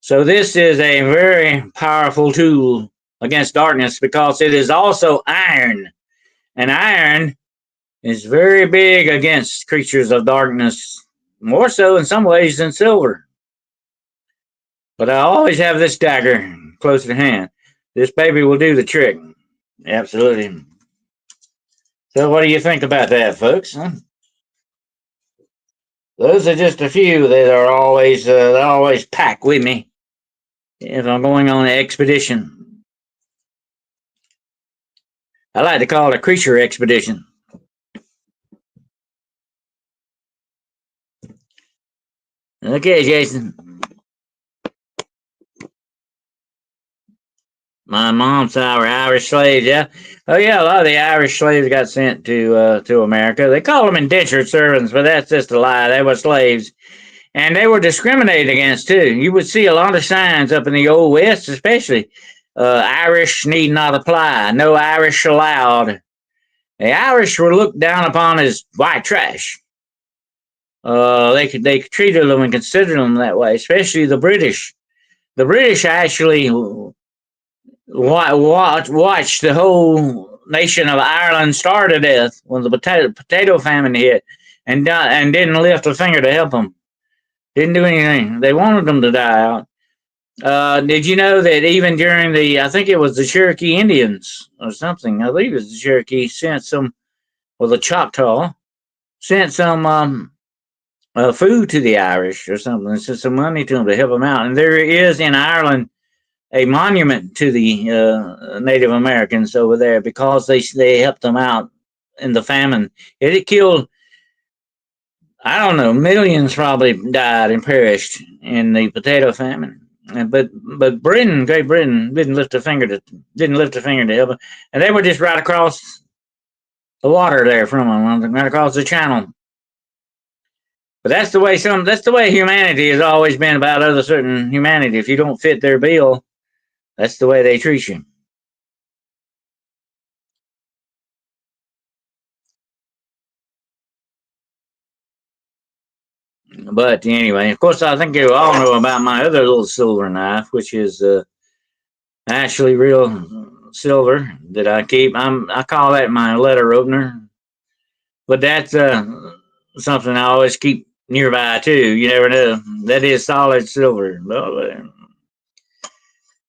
So this is a very powerful tool against darkness because it is also iron. And iron is very big against creatures of darkness, more so in some ways than silver. But I always have this dagger close at hand. This baby will do the trick. Absolutely. So what do you think about that, folks? Huh? Those are just a few that are always packed with me if I'm going on an expedition. I like to call it a creature expedition. Okay, Jason. My mom's side were Irish slaves, yeah. Oh yeah, a lot of the Irish slaves got sent to America. They call them indentured servants, but that's just a lie. They were slaves. And they were discriminated against too. You would see a lot of signs up in the old West, especially Irish need not apply, no Irish allowed. The Irish were looked down upon as white trash. They treated them and considered them that way, especially the British. The British actually watched the whole nation of Ireland starve to death when the potato famine hit, and didn't lift a finger to help them. Didn't do anything. They wanted them to die out. Did you know that even during I think it was the Cherokee Indians or something, I believe it was the Cherokee, sent some, well, the Choctaw, sent some food to the Irish or something, sent some money to them to help them out. And there is in Ireland a monument to the Native Americans over there because they helped them out in the famine. It killed, I don't know, millions probably died and perished in the potato famine. But Great Britain, didn't lift a finger to help them, and they were just right across the water there from them, right across the channel. But that's the way humanity has always been about other certain humanity. If you don't fit their bill, that's the way they treat you. But anyway, of course, I think you all know about my other little silver knife, which is actually real silver that I keep. I call that my letter opener. But that's something I always keep nearby too. You never know. That is solid silver.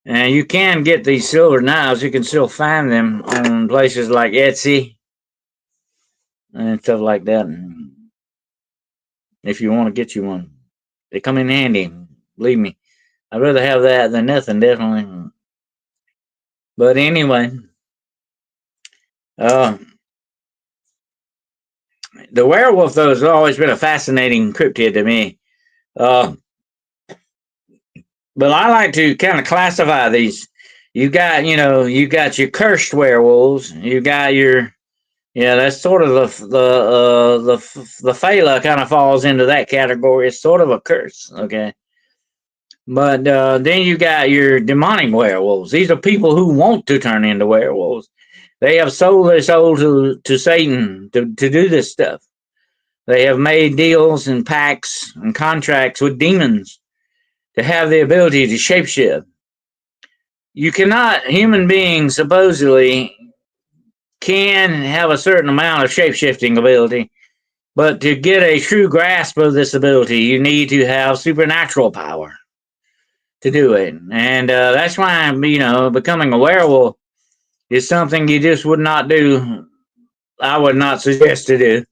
And you can get these silver knives. You can still find them on places like Etsy and stuff like that. If you want to get you one, they come in handy. Believe me, I'd rather have that than nothing, definitely. But anyway, uh, the werewolf though has always been a fascinating cryptid to me. Uh, but I like to kind of classify these. You got your cursed werewolves. You got your, yeah, that's sort of the Phala kind of falls into that category. It's sort of a curse, okay. But then you got your demonic werewolves. These are people who want to turn into werewolves. They have sold their soul to Satan to do this stuff. They have made deals and pacts and contracts with demons to have the ability to shapeshift. You cannot, human beings supposedly can have a certain amount of shapeshifting ability, but to get a true grasp of this ability, you need to have supernatural power to do it. And that's why, becoming a werewolf is something you just would not do. I would not suggest to do.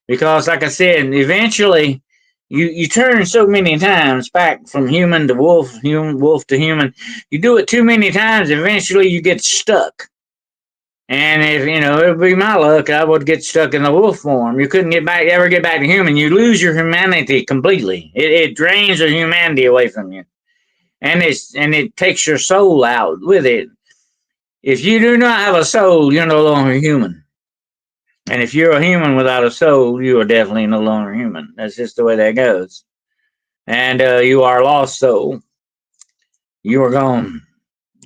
Because, like I said, eventually you turn so many times back from human to wolf, wolf to human. You do it too many times, eventually you get stuck. And if it would be my luck, I would get stuck in the wolf form. You couldn't ever get back to human. You lose your humanity completely. It drains your humanity away from you, and it takes your soul out with it. If you do not have a soul, you're no longer human. And if you're a human without a soul, you are definitely no longer human. That's just the way that goes. And you are lost soul. You are gone.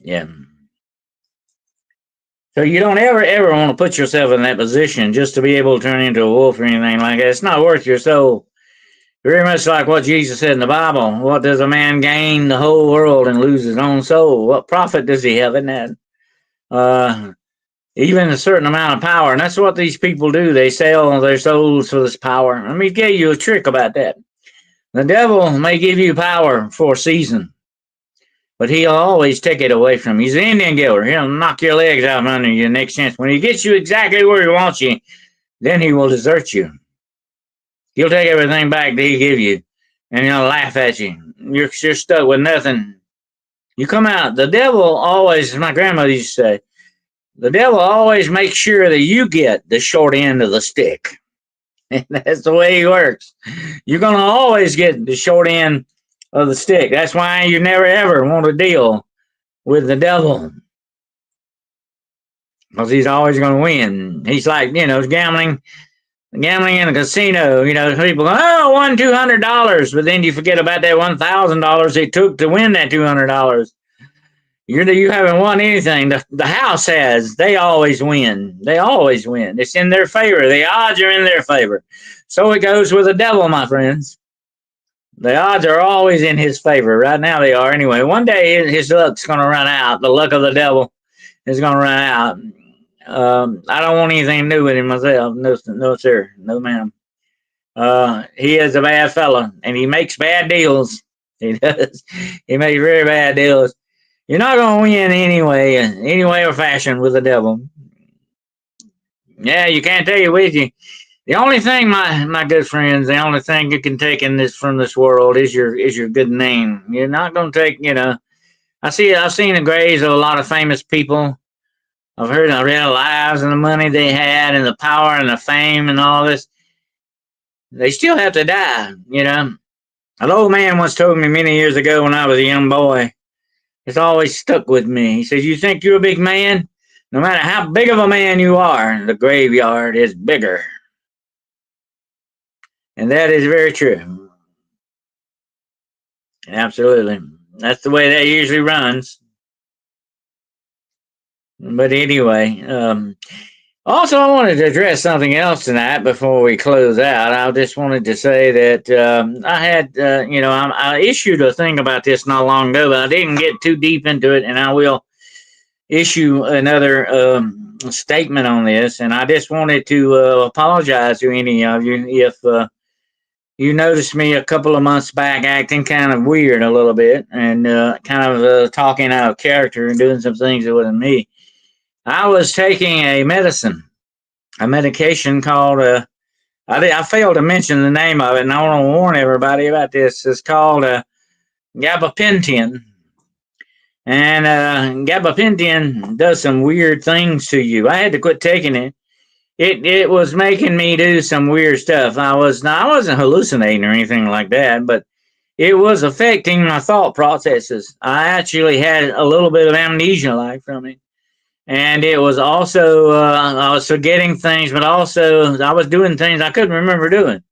Yeah. So you don't ever want to put yourself in that position just to be able to turn into a wolf or anything like that. It's not worth your soul. Very much like what Jesus said in the Bible. What does a man gain the whole world and lose his own soul? What profit does he have in that? Even a certain amount of power. And that's what these people do. They sell their souls for this power. Let me give you a trick about that. The devil may give you power for a season, but he'll always take it away from you. He's an Indian giver. He'll knock your legs out from under you next chance. When he gets you exactly where he wants you, then he will desert you. He'll take everything back that he give you, and he'll laugh at you. You're stuck with nothing. You come out. The devil always, as my grandmother used to say, The devil always makes sure that you get the short end of the stick. And that's the way he works. You're going to always get the short end of the stick. That's why you never ever want to deal with the devil. Because he's always going to win. He's like, gambling in a casino. People go, oh, I won $200. But then you forget about that $1,000 it took to win that $200. You haven't won anything. The house has. They always win. They always win. It's in their favor. The odds are in their favor. So it goes with the devil, my friends. The odds are always in his favor. Right now they are anyway. One day his luck's going to run out. The luck of the devil is going to run out. I don't want anything to do with him myself. No, sir. No, ma'am. He is a bad fella, and he makes bad deals. He does. He makes very bad deals. You're not going to win any way or fashion with the devil. Yeah, you can't take it with you. The only thing, my good friends, the only thing you can take from this world is your good name. You're not going to take, I've seen the graves of a lot of famous people. I've read their lives and the money they had and the power and the fame and all this. They still have to die, An old man once told me many years ago when I was a young boy. It's always stuck with me. He says, you think you're a big man? No matter how big of a man you are, the graveyard is bigger. And that is very true. Absolutely. That's the way that usually runs. But anyway, also I wanted to address something else tonight before we close out. I just wanted to say that I had, I issued a thing about this not long ago, but I didn't get too deep into it, and I will issue another statement on this. And I just wanted to apologize to any of you if you noticed me a couple of months back acting kind of weird a little bit and kind of talking out of character and doing some things that wasn't me. I was taking a medication called, I failed to mention the name of it, and I want to warn everybody about this. It's called gabapentin. And gabapentin does some weird things to you. I had to quit taking it. It was making me do some weird stuff. I wasn't hallucinating or anything like that, but it was affecting my thought processes. I actually had a little bit of amnesia like from it. And it was also, I was forgetting things, but also I was doing things I couldn't remember doing.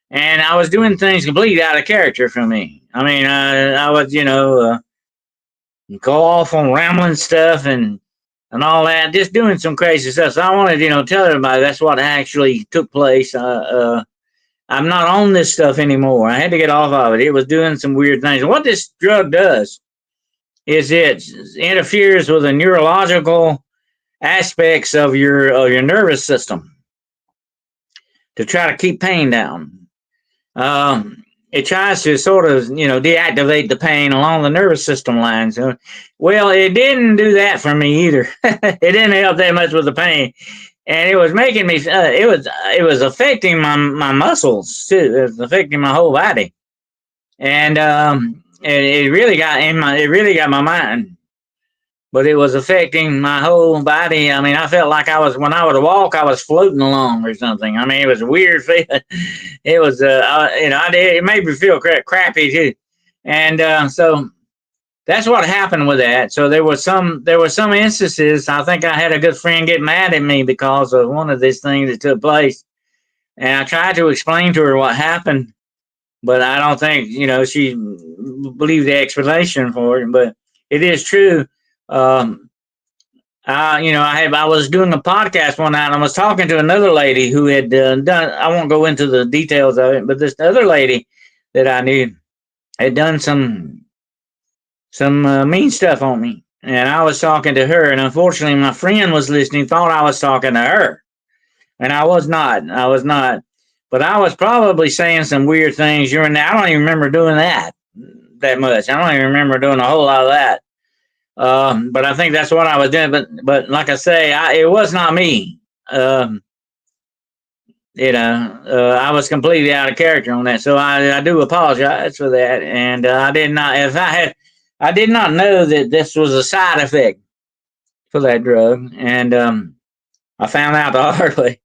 And I was doing things completely out of character for me. I mean, I was, go off on rambling stuff and all that, just doing some crazy stuff. So I wanted to, tell everybody that's what actually took place. I'm not on this stuff anymore. I had to get off of it. It was doing some weird things. What this drug does is it interferes with the neurological aspects of your nervous system to try to keep pain down. It tries to sort of, deactivate the pain along the nervous system lines. Well, it didn't do that for me either. It didn't help that much with the pain. And it was making me, it was affecting my muscles too. It was affecting my whole body. And it really got my mind. But it was affecting my whole body. I mean, I felt like when I would walk, I was floating along or something. I mean, it was a weird feeling. It was, it made me feel crappy too. And so that's what happened with that. So there were some instances. I think I had a good friend get mad at me because of one of these things that took place. And I tried to explain to her what happened, but I don't think, she believed the explanation for it. But it is true. I was doing a podcast one night and I was talking to another lady who had done, I won't go into the details of it, but this other lady that I knew had done some mean stuff on me. And I was talking to her, and unfortunately my friend was listening, thought I was talking to her. And I was not. But I was probably saying some weird things. I don't even remember doing that much. I don't even remember doing a whole lot of that. But I think that's what I was doing. But like I say, it was not me. I was completely out of character on that. So I do apologize for that. And I did not know that this was a side effect for that drug, and I found out the hard way.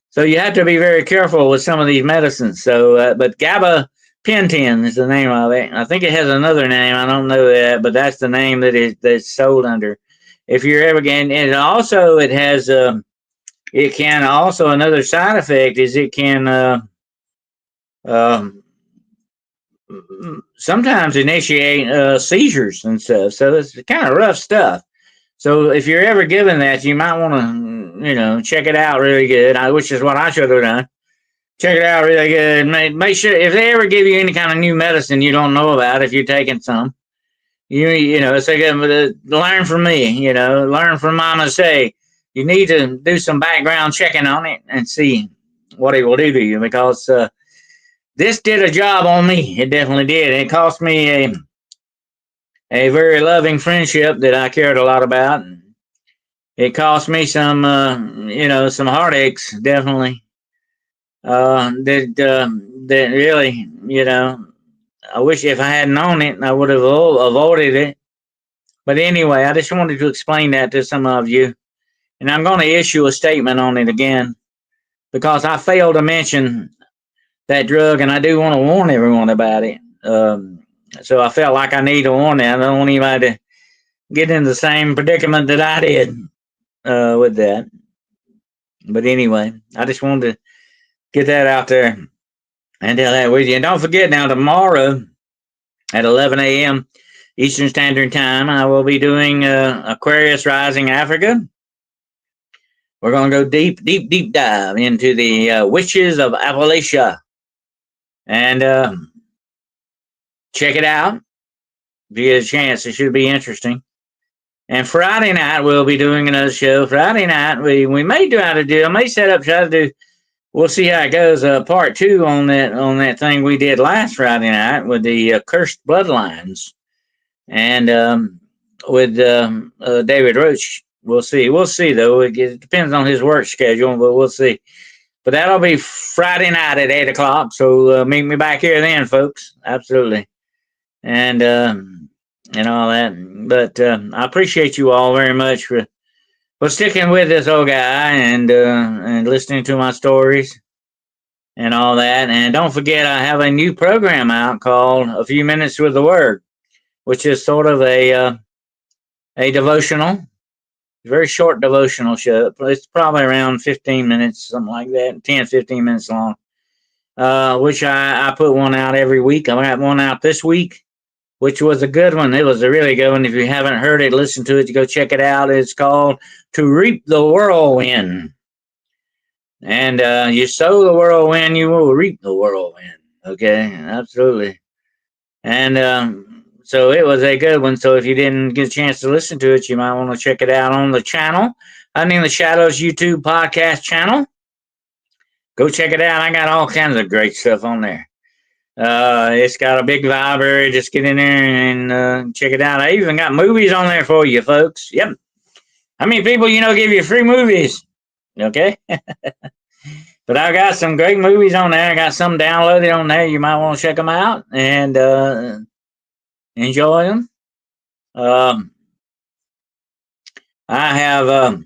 So you have to be very careful with some of these medicines. So, but gabapentin is the name of it. I think it has another name. I don't know that, but that's the name that's sold under. If you're ever getting, and also it has, it can also another side effect is it can um, sometimes initiate seizures and stuff. So it's kind of rough stuff. So if you're ever given that, you might want to, check it out really good. Which is what I should have done. Check it out really good. Make sure if they ever give you any kind of new medicine you don't know about, if you're taking some, it's like learn from me. Learn from my mistake. You need to do some background checking on it and see what it will do to you, because this did a job on me. It definitely did. It cost me a very loving friendship that I cared a lot about. It cost me some, some heartaches, definitely. That really, I wish if I had known it, I would have avoided it. But anyway, I just wanted to explain that to some of you. And I'm going to issue a statement on it again, because I failed to mention that drug, and I do want to warn everyone about it. So I felt like I need to warn that. I don't want anybody to get in the same predicament that I did with that. But anyway, I just wanted to get that out there and tell that with you. And don't forget, now tomorrow at 11 a.m. Eastern Standard Time, I will be doing Aquarius Rising Africa. We're going to go deep, deep, deep dive into the witches of Appalachia. And check it out. If you get a chance, it should be interesting. And Friday night, we'll be doing another show. Friday night, we may try to do, I may try to do, we'll see how it goes, part 2 on that thing we did last Friday night with the cursed bloodlines. And with David Roach. We'll see, though. It depends on his work schedule, but we'll see. But that'll be Friday night at 8 o'clock. So meet me back here then, folks. Absolutely. And all that. But I appreciate you all very much for sticking with this old guy and listening to my stories and all that. And don't forget, I have a new program out called A Few Minutes with the Word, which is sort of a devotional, very short devotional show. It's probably around 15 minutes, something like that, 10, 15 minutes long, which I put one out every week. I got one out this week, which was a good one. It was a really good one. If you haven't heard it, listen to it. You go check it out. It's called To Reap the Whirlwind. And you sow the whirlwind, you will reap the whirlwind. Okay, absolutely. And so it was a good one. So if you didn't get a chance to listen to it, you might want to check it out on the channel. The Shadows YouTube podcast channel. Go check it out. I got all kinds of great stuff on there. It's got a big library. Just get in there and check it out. I even got movies on there for you, folks. Yep. How many people give you free movies? Okay. But I got some great movies on there. I got some downloaded on there. You might want to check them out and enjoy them. I have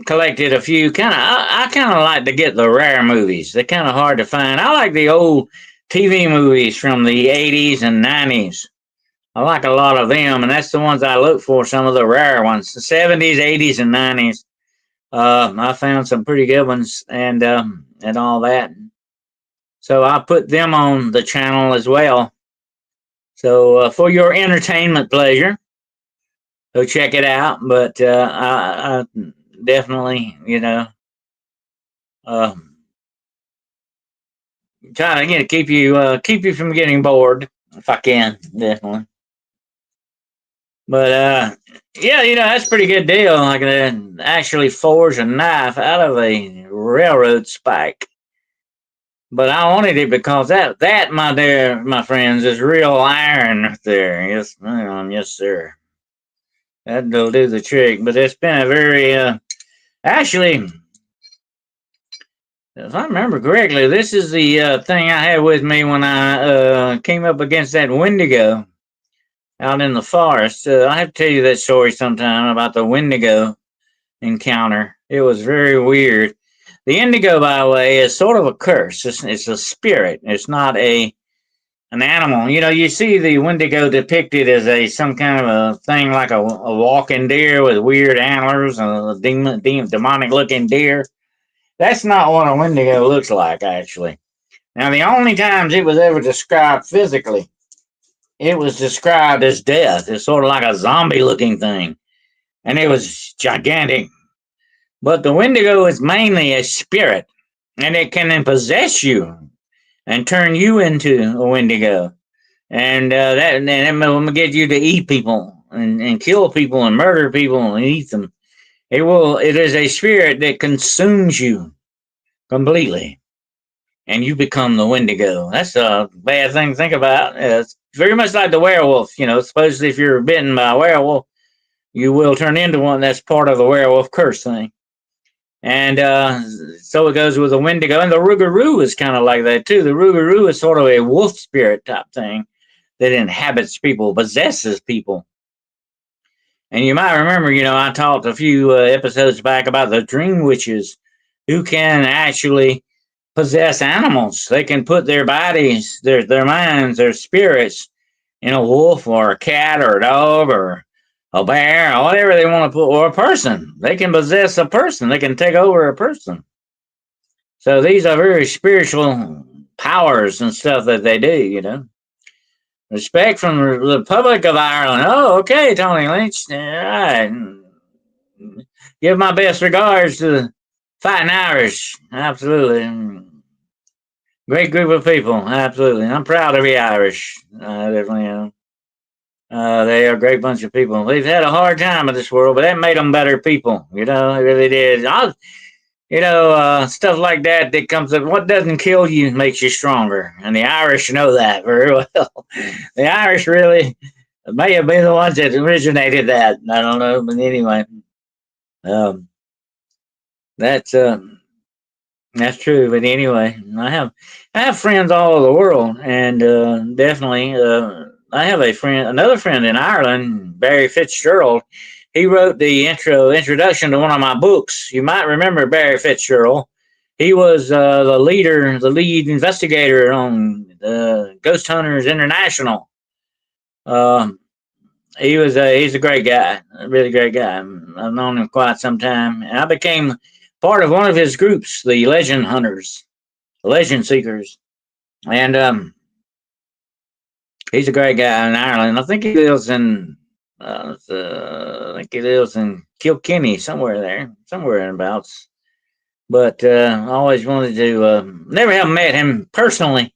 collected a few I kind of like to get the rare movies. They're kind of hard to find. I like the old TV movies from the 80s and 90s. I like a lot of them, and that's the ones I look for, some of the rare ones. The 70s, 80s, and 90s. I found some pretty good ones and all that. So I put them on the channel as well. So for your entertainment pleasure, go check it out. But I definitely, try to keep you from getting bored if I can, definitely. But yeah, that's a pretty good deal. Like actually forge a knife out of a railroad spike. But I wanted it because that my friends, is real iron right there. Yes, ma'am. Yes, sir. That'll do the trick. But it's been a very actually, if I remember correctly, this is the thing I had with me when I came up against that Wendigo. out in the forest. I have to tell you that story sometime about the Wendigo encounter. It was very weird. The indigo, by the way, is sort of a curse. It's a spirit. It's not an animal. You know, you see the Wendigo depicted as some kind of a thing like a walking deer with weird antlers and a demonic looking deer. That's not what a Wendigo looks like, actually. Now, the only times it was ever described physically, it was described as death. It's sort of like a zombie looking thing, and it was gigantic. But the Wendigo is mainly a spirit, and it can possess you and turn you into a Wendigo. And it will get you to eat people and kill people and murder people and eat them. It is a spirit that consumes you completely, and you become the Wendigo. That's a bad thing to think about. It's very much like the werewolf. You know, supposedly if you're bitten by a werewolf, you will turn into one. That's part of the werewolf curse thing. And so it goes with the Wendigo. And the Rougarou is kind of like that too. The Rougarou is sort of a wolf spirit type thing that inhabits people, possesses people. And you might remember, you know, I talked a few episodes back about the dream witches who can actually possess animals. They can put their bodies, their minds, their spirits in a wolf or a cat or a dog or a bear or whatever they want to put, or a person. They can possess a person. They can take over a person. So these are very spiritual powers and stuff that they do, you know. Respect from the Republic of Ireland. Oh, okay, Tony Lynch. All right. Give my best regards to the fighting Irish. Absolutely. Great group of people. Absolutely. I'm proud to be Irish. I definitely am. They are a great bunch of people. They've had a hard time in this world, but that made them better people. You know, it really did. Stuff like that that comes up. What doesn't kill you makes you stronger, and the Irish know that very well. The Irish really may have been the ones that originated that. I don't know, but anyway, um, that's that's true. But anyway, I have friends all over the world, and definitely, I have another friend in Ireland, Barry Fitzgerald. He wrote the introduction to one of my books. You might remember Barry Fitzgerald. He was the lead investigator on Ghost Hunters International. He's a great guy, a really great guy. I've known him quite some time, and I became part of one of his groups, the Legend Hunters, Legend Seekers, and he's a great guy in Ireland. I think he lives in Kilkenny, somewhere there, somewhere in abouts. But I always wanted to. Never have met him personally,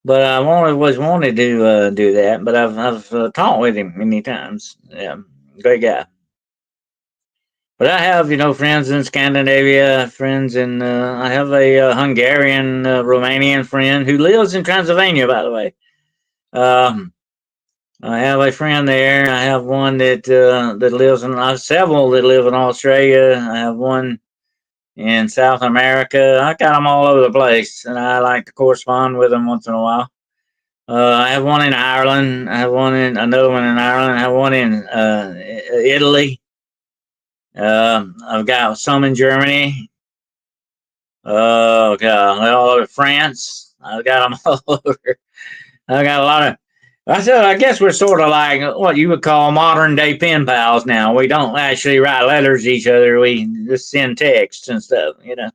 but I always wanted to do that. But I've talked with him many times. Yeah, great guy. But I have, you know, friends in Scandinavia, friends in. I have a Hungarian, Romanian friend who lives in Transylvania, by the way. Um, I have a friend there. I have one that lives in. I have several that live in Australia. I have one in South America. I got them all over the place, and I like to correspond with them once in a while. I have one in Ireland. I have another one in Ireland. I have one in Italy. I've got some in Germany. Oh God, all over France. I've got them all over. I got a lot of. I said, I guess we're sort of like what you would call modern day pen pals now. We don't actually write letters to each other. We just send texts and stuff, you know,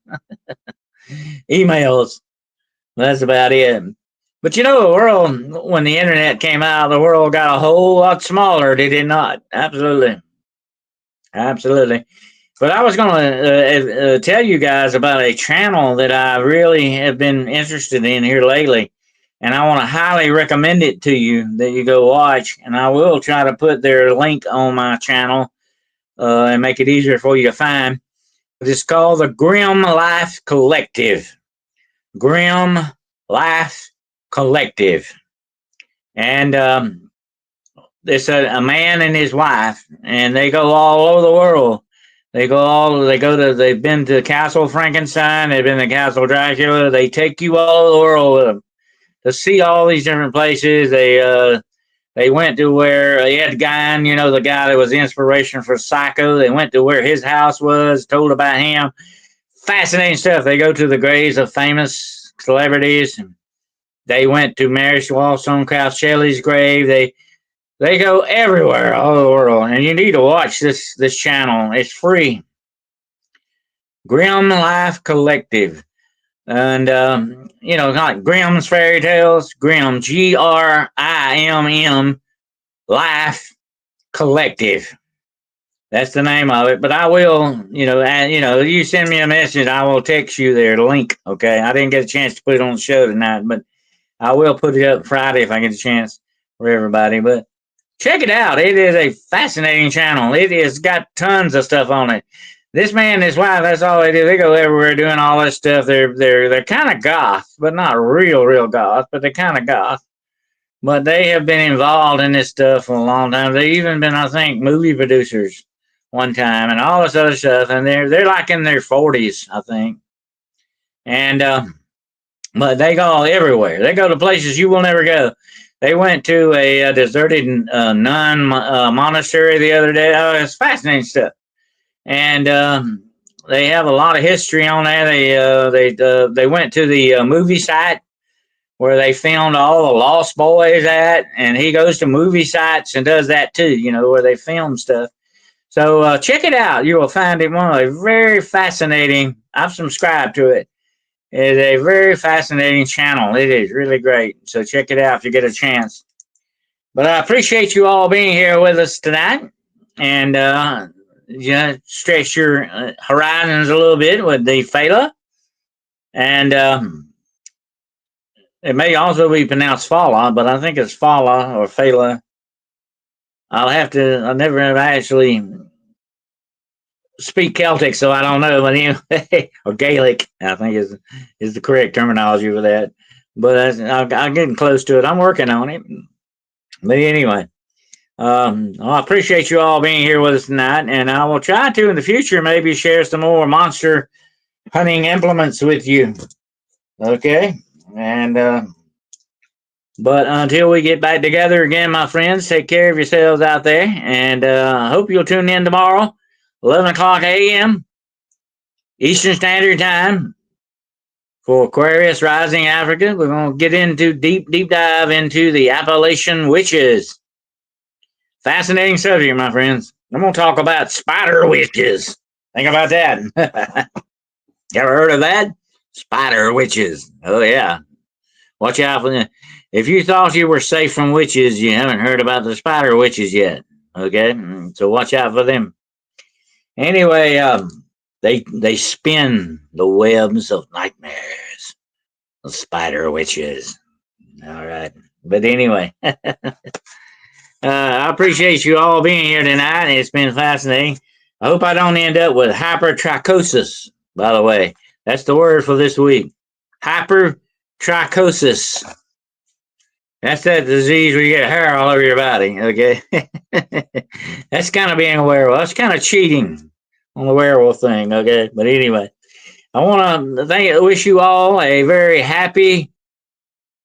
emails. That's about it. But you know, the world, when the internet came out, the world got a whole lot smaller, did it not? Absolutely. Absolutely. But I was going to tell you guys about a channel that I really have been interested in here lately. And I want to highly recommend it to you that you go watch. And I will try to put their link on my channel and make it easier for you to find. But it's called the Grim Life Collective. Grim Life Collective. And it's a man and his wife, and they go all over the world. They've been to Castle Frankenstein, they've been to Castle Dracula. They take you all over the world with them to see all these different places. They went to where Ed Gein, the guy that was the inspiration for Psycho. They went to where his house was, told about him. Fascinating stuff. They go to the graves of famous celebrities. They went to Mary Wollstonecraft Shelley's grave. They go everywhere, all over the world, and you need to watch this channel. It's free. Grim Life Collective, and not Grimm's Fairy Tales. Grim, Grimm, Life Collective. That's the name of it. But I will, you send me a message, I will text you their link. Okay, I didn't get a chance to put it on the show tonight, but I will put it up Friday if I get a chance for everybody. But check it out. It is a fascinating channel. It has got tons of stuff on it. This man and his wife, that's all they do. They go everywhere doing all this stuff. They're kind of goth, but not real goth, but they're kind of goth. But they have been involved in this stuff for a long time. They've even been, I think, movie producers one time and all this other stuff. And they're like in their 40s, I think. And but they go everywhere. They go to places you will never go. They went to a deserted nun monastery the other day. Oh, it's fascinating stuff. And they have a lot of history on there. They went to the movie site where they filmed all the Lost Boys at, and he goes to movie sites and does that too. Where they film stuff. So check it out. You will find it one of the very fascinating. I've subscribed to it. It is a very fascinating channel. It is really great. So check it out if you get a chance. But I appreciate you all being here with us tonight, and stretch your horizons a little bit with the FAOLADH. And it may also be pronounced FAOLADH, but I think it's FAOLADH or FAOLADH. I never have actually speak Celtic, so I don't know, but anyway, or Gaelic, I think is the correct terminology for that. But I'm getting close to it. I'm working on it. But anyway, I appreciate you all being here with us tonight, and I will try to in the future maybe share some more monster hunting implements with you. Okay, and but until we get back together again, my friends, take care of yourselves out there, and I hope you'll tune in tomorrow, 11 o'clock a.m. Eastern Standard Time for Aquarius Rising Africa. We're going to get into deep dive into the Appalachian witches. Fascinating subject, my friends. I'm going to talk about spider witches. Think about that. You ever heard of that? Spider witches. Oh, yeah. Watch out for them. If you thought you were safe from witches, you haven't heard about the spider witches yet. Okay? So watch out for them. Anyway, they spin the webs of nightmares. The spider witches. All right. But anyway, I appreciate you all being here tonight. It's been fascinating. I hope I don't end up with hypertrichosis, by the way. That's the word for this week. Hypertrichosis. That's that disease where you get hair all over your body, okay? That's kind of being a werewolf. That's kind of cheating on the werewolf thing, okay? But anyway, I want to wish you all a very happy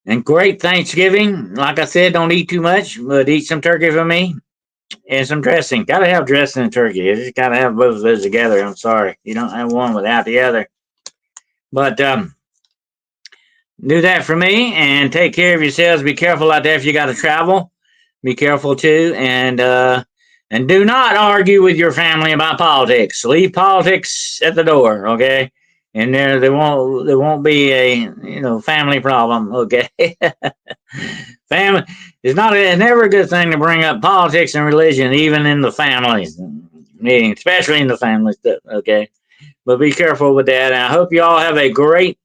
and great Thanksgiving. Like I said, don't eat too much, but eat some turkey for me and some dressing. Got to have dressing and turkey. You just got to have both of those together. I'm sorry. You don't have one without the other. But do that for me and take care of yourselves. Be careful out there if you got to travel. Be careful too, and do not argue with your family about politics. Leave politics at the door, okay? And there won't be a family problem, okay? Family is never a good thing to bring up politics and religion, even in the families meeting, especially in the family stuff, okay? But be careful with that. And I hope you all have a great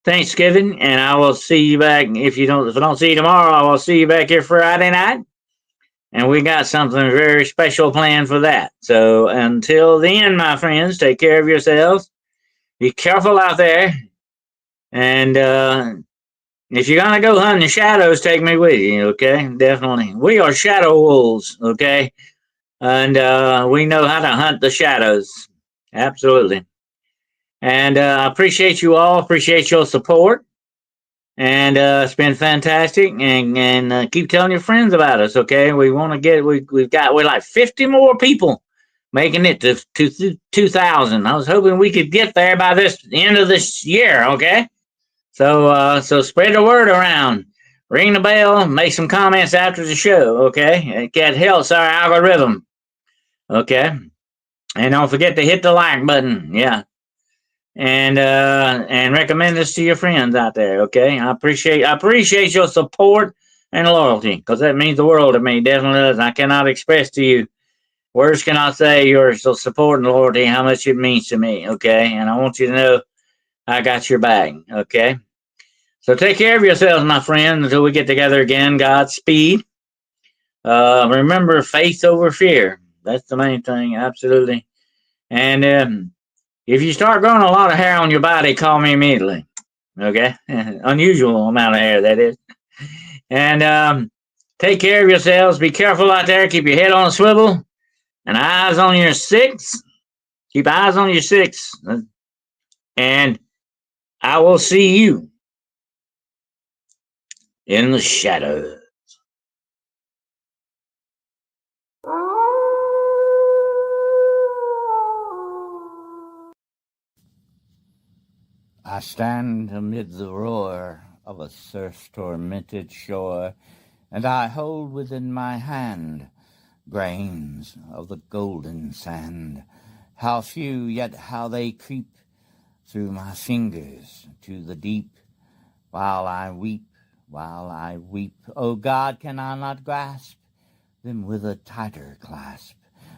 Thanksgiving, and I will see you back. If I don't see you tomorrow, I will see you back here Friday night. And we got something very special planned for that. So until then, my friends, take care of yourselves. Be careful out there. And if you're going to go hunt in the shadows, take me with you, okay? Definitely. We are shadow wolves, okay? And we know how to hunt the shadows. Absolutely. And I appreciate you all. Appreciate your support. And it's been fantastic. And keep telling your friends about us, okay? We want to get we're like 50 more people making it to 2,000. I was hoping we could get there by this end of this year, okay? So spread the word around. Ring the bell, make some comments after the show, okay? It helps our algorithm, okay? And don't forget to hit the like button, yeah. And recommend this to your friends out there, okay? I appreciate your support and loyalty, because that means the world to me, definitely does. I cannot express to you, words cannot say your support and loyalty, how much it means to me, okay? And I want you to know I got your back, okay? So take care of yourselves, my friends, until we get together again. Godspeed. Remember, faith over fear. That's the main thing, absolutely. And if you start growing a lot of hair on your body, call me immediately. Okay? Unusual amount of hair, that is. And take care of yourselves. Be careful out there. Keep your head on a swivel and eyes on your six. Keep eyes on your six. And I will see you in the shadows. I stand amid the roar of a surf-tormented shore, and I hold within my hand grains of the golden sand. How few, yet how they creep through my fingers to the deep. While I weep, oh God, can I not grasp them with a tighter clasp?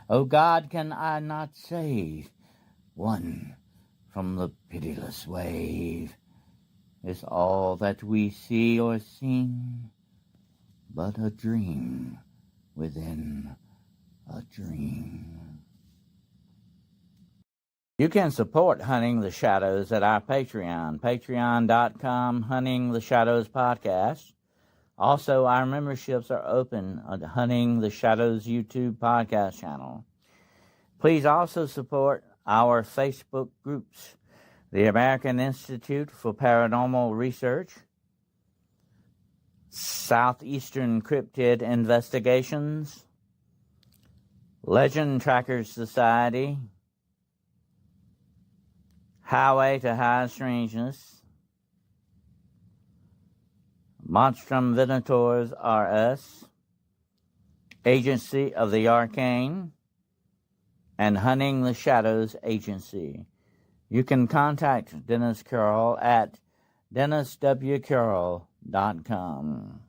Oh God, can I not save one from the pitiless wave? Is all that we see or sing but a dream within a dream? You can support Hunting the Shadows at our Patreon, patreon.com, Hunting the Shadows Podcast. Also, our memberships are open on the Hunting the Shadows YouTube podcast channel. Please also support our Facebook groups, the American Institute for Paranormal Research, Southeastern Cryptid Investigations, Legend Trackers Society, Highway to High Strangeness, Monstrum Venators R.Us, Agency of the Arcane, and Hunting the Shadows Agency. You can contact Dennis Carroll at denniswcarroll.com.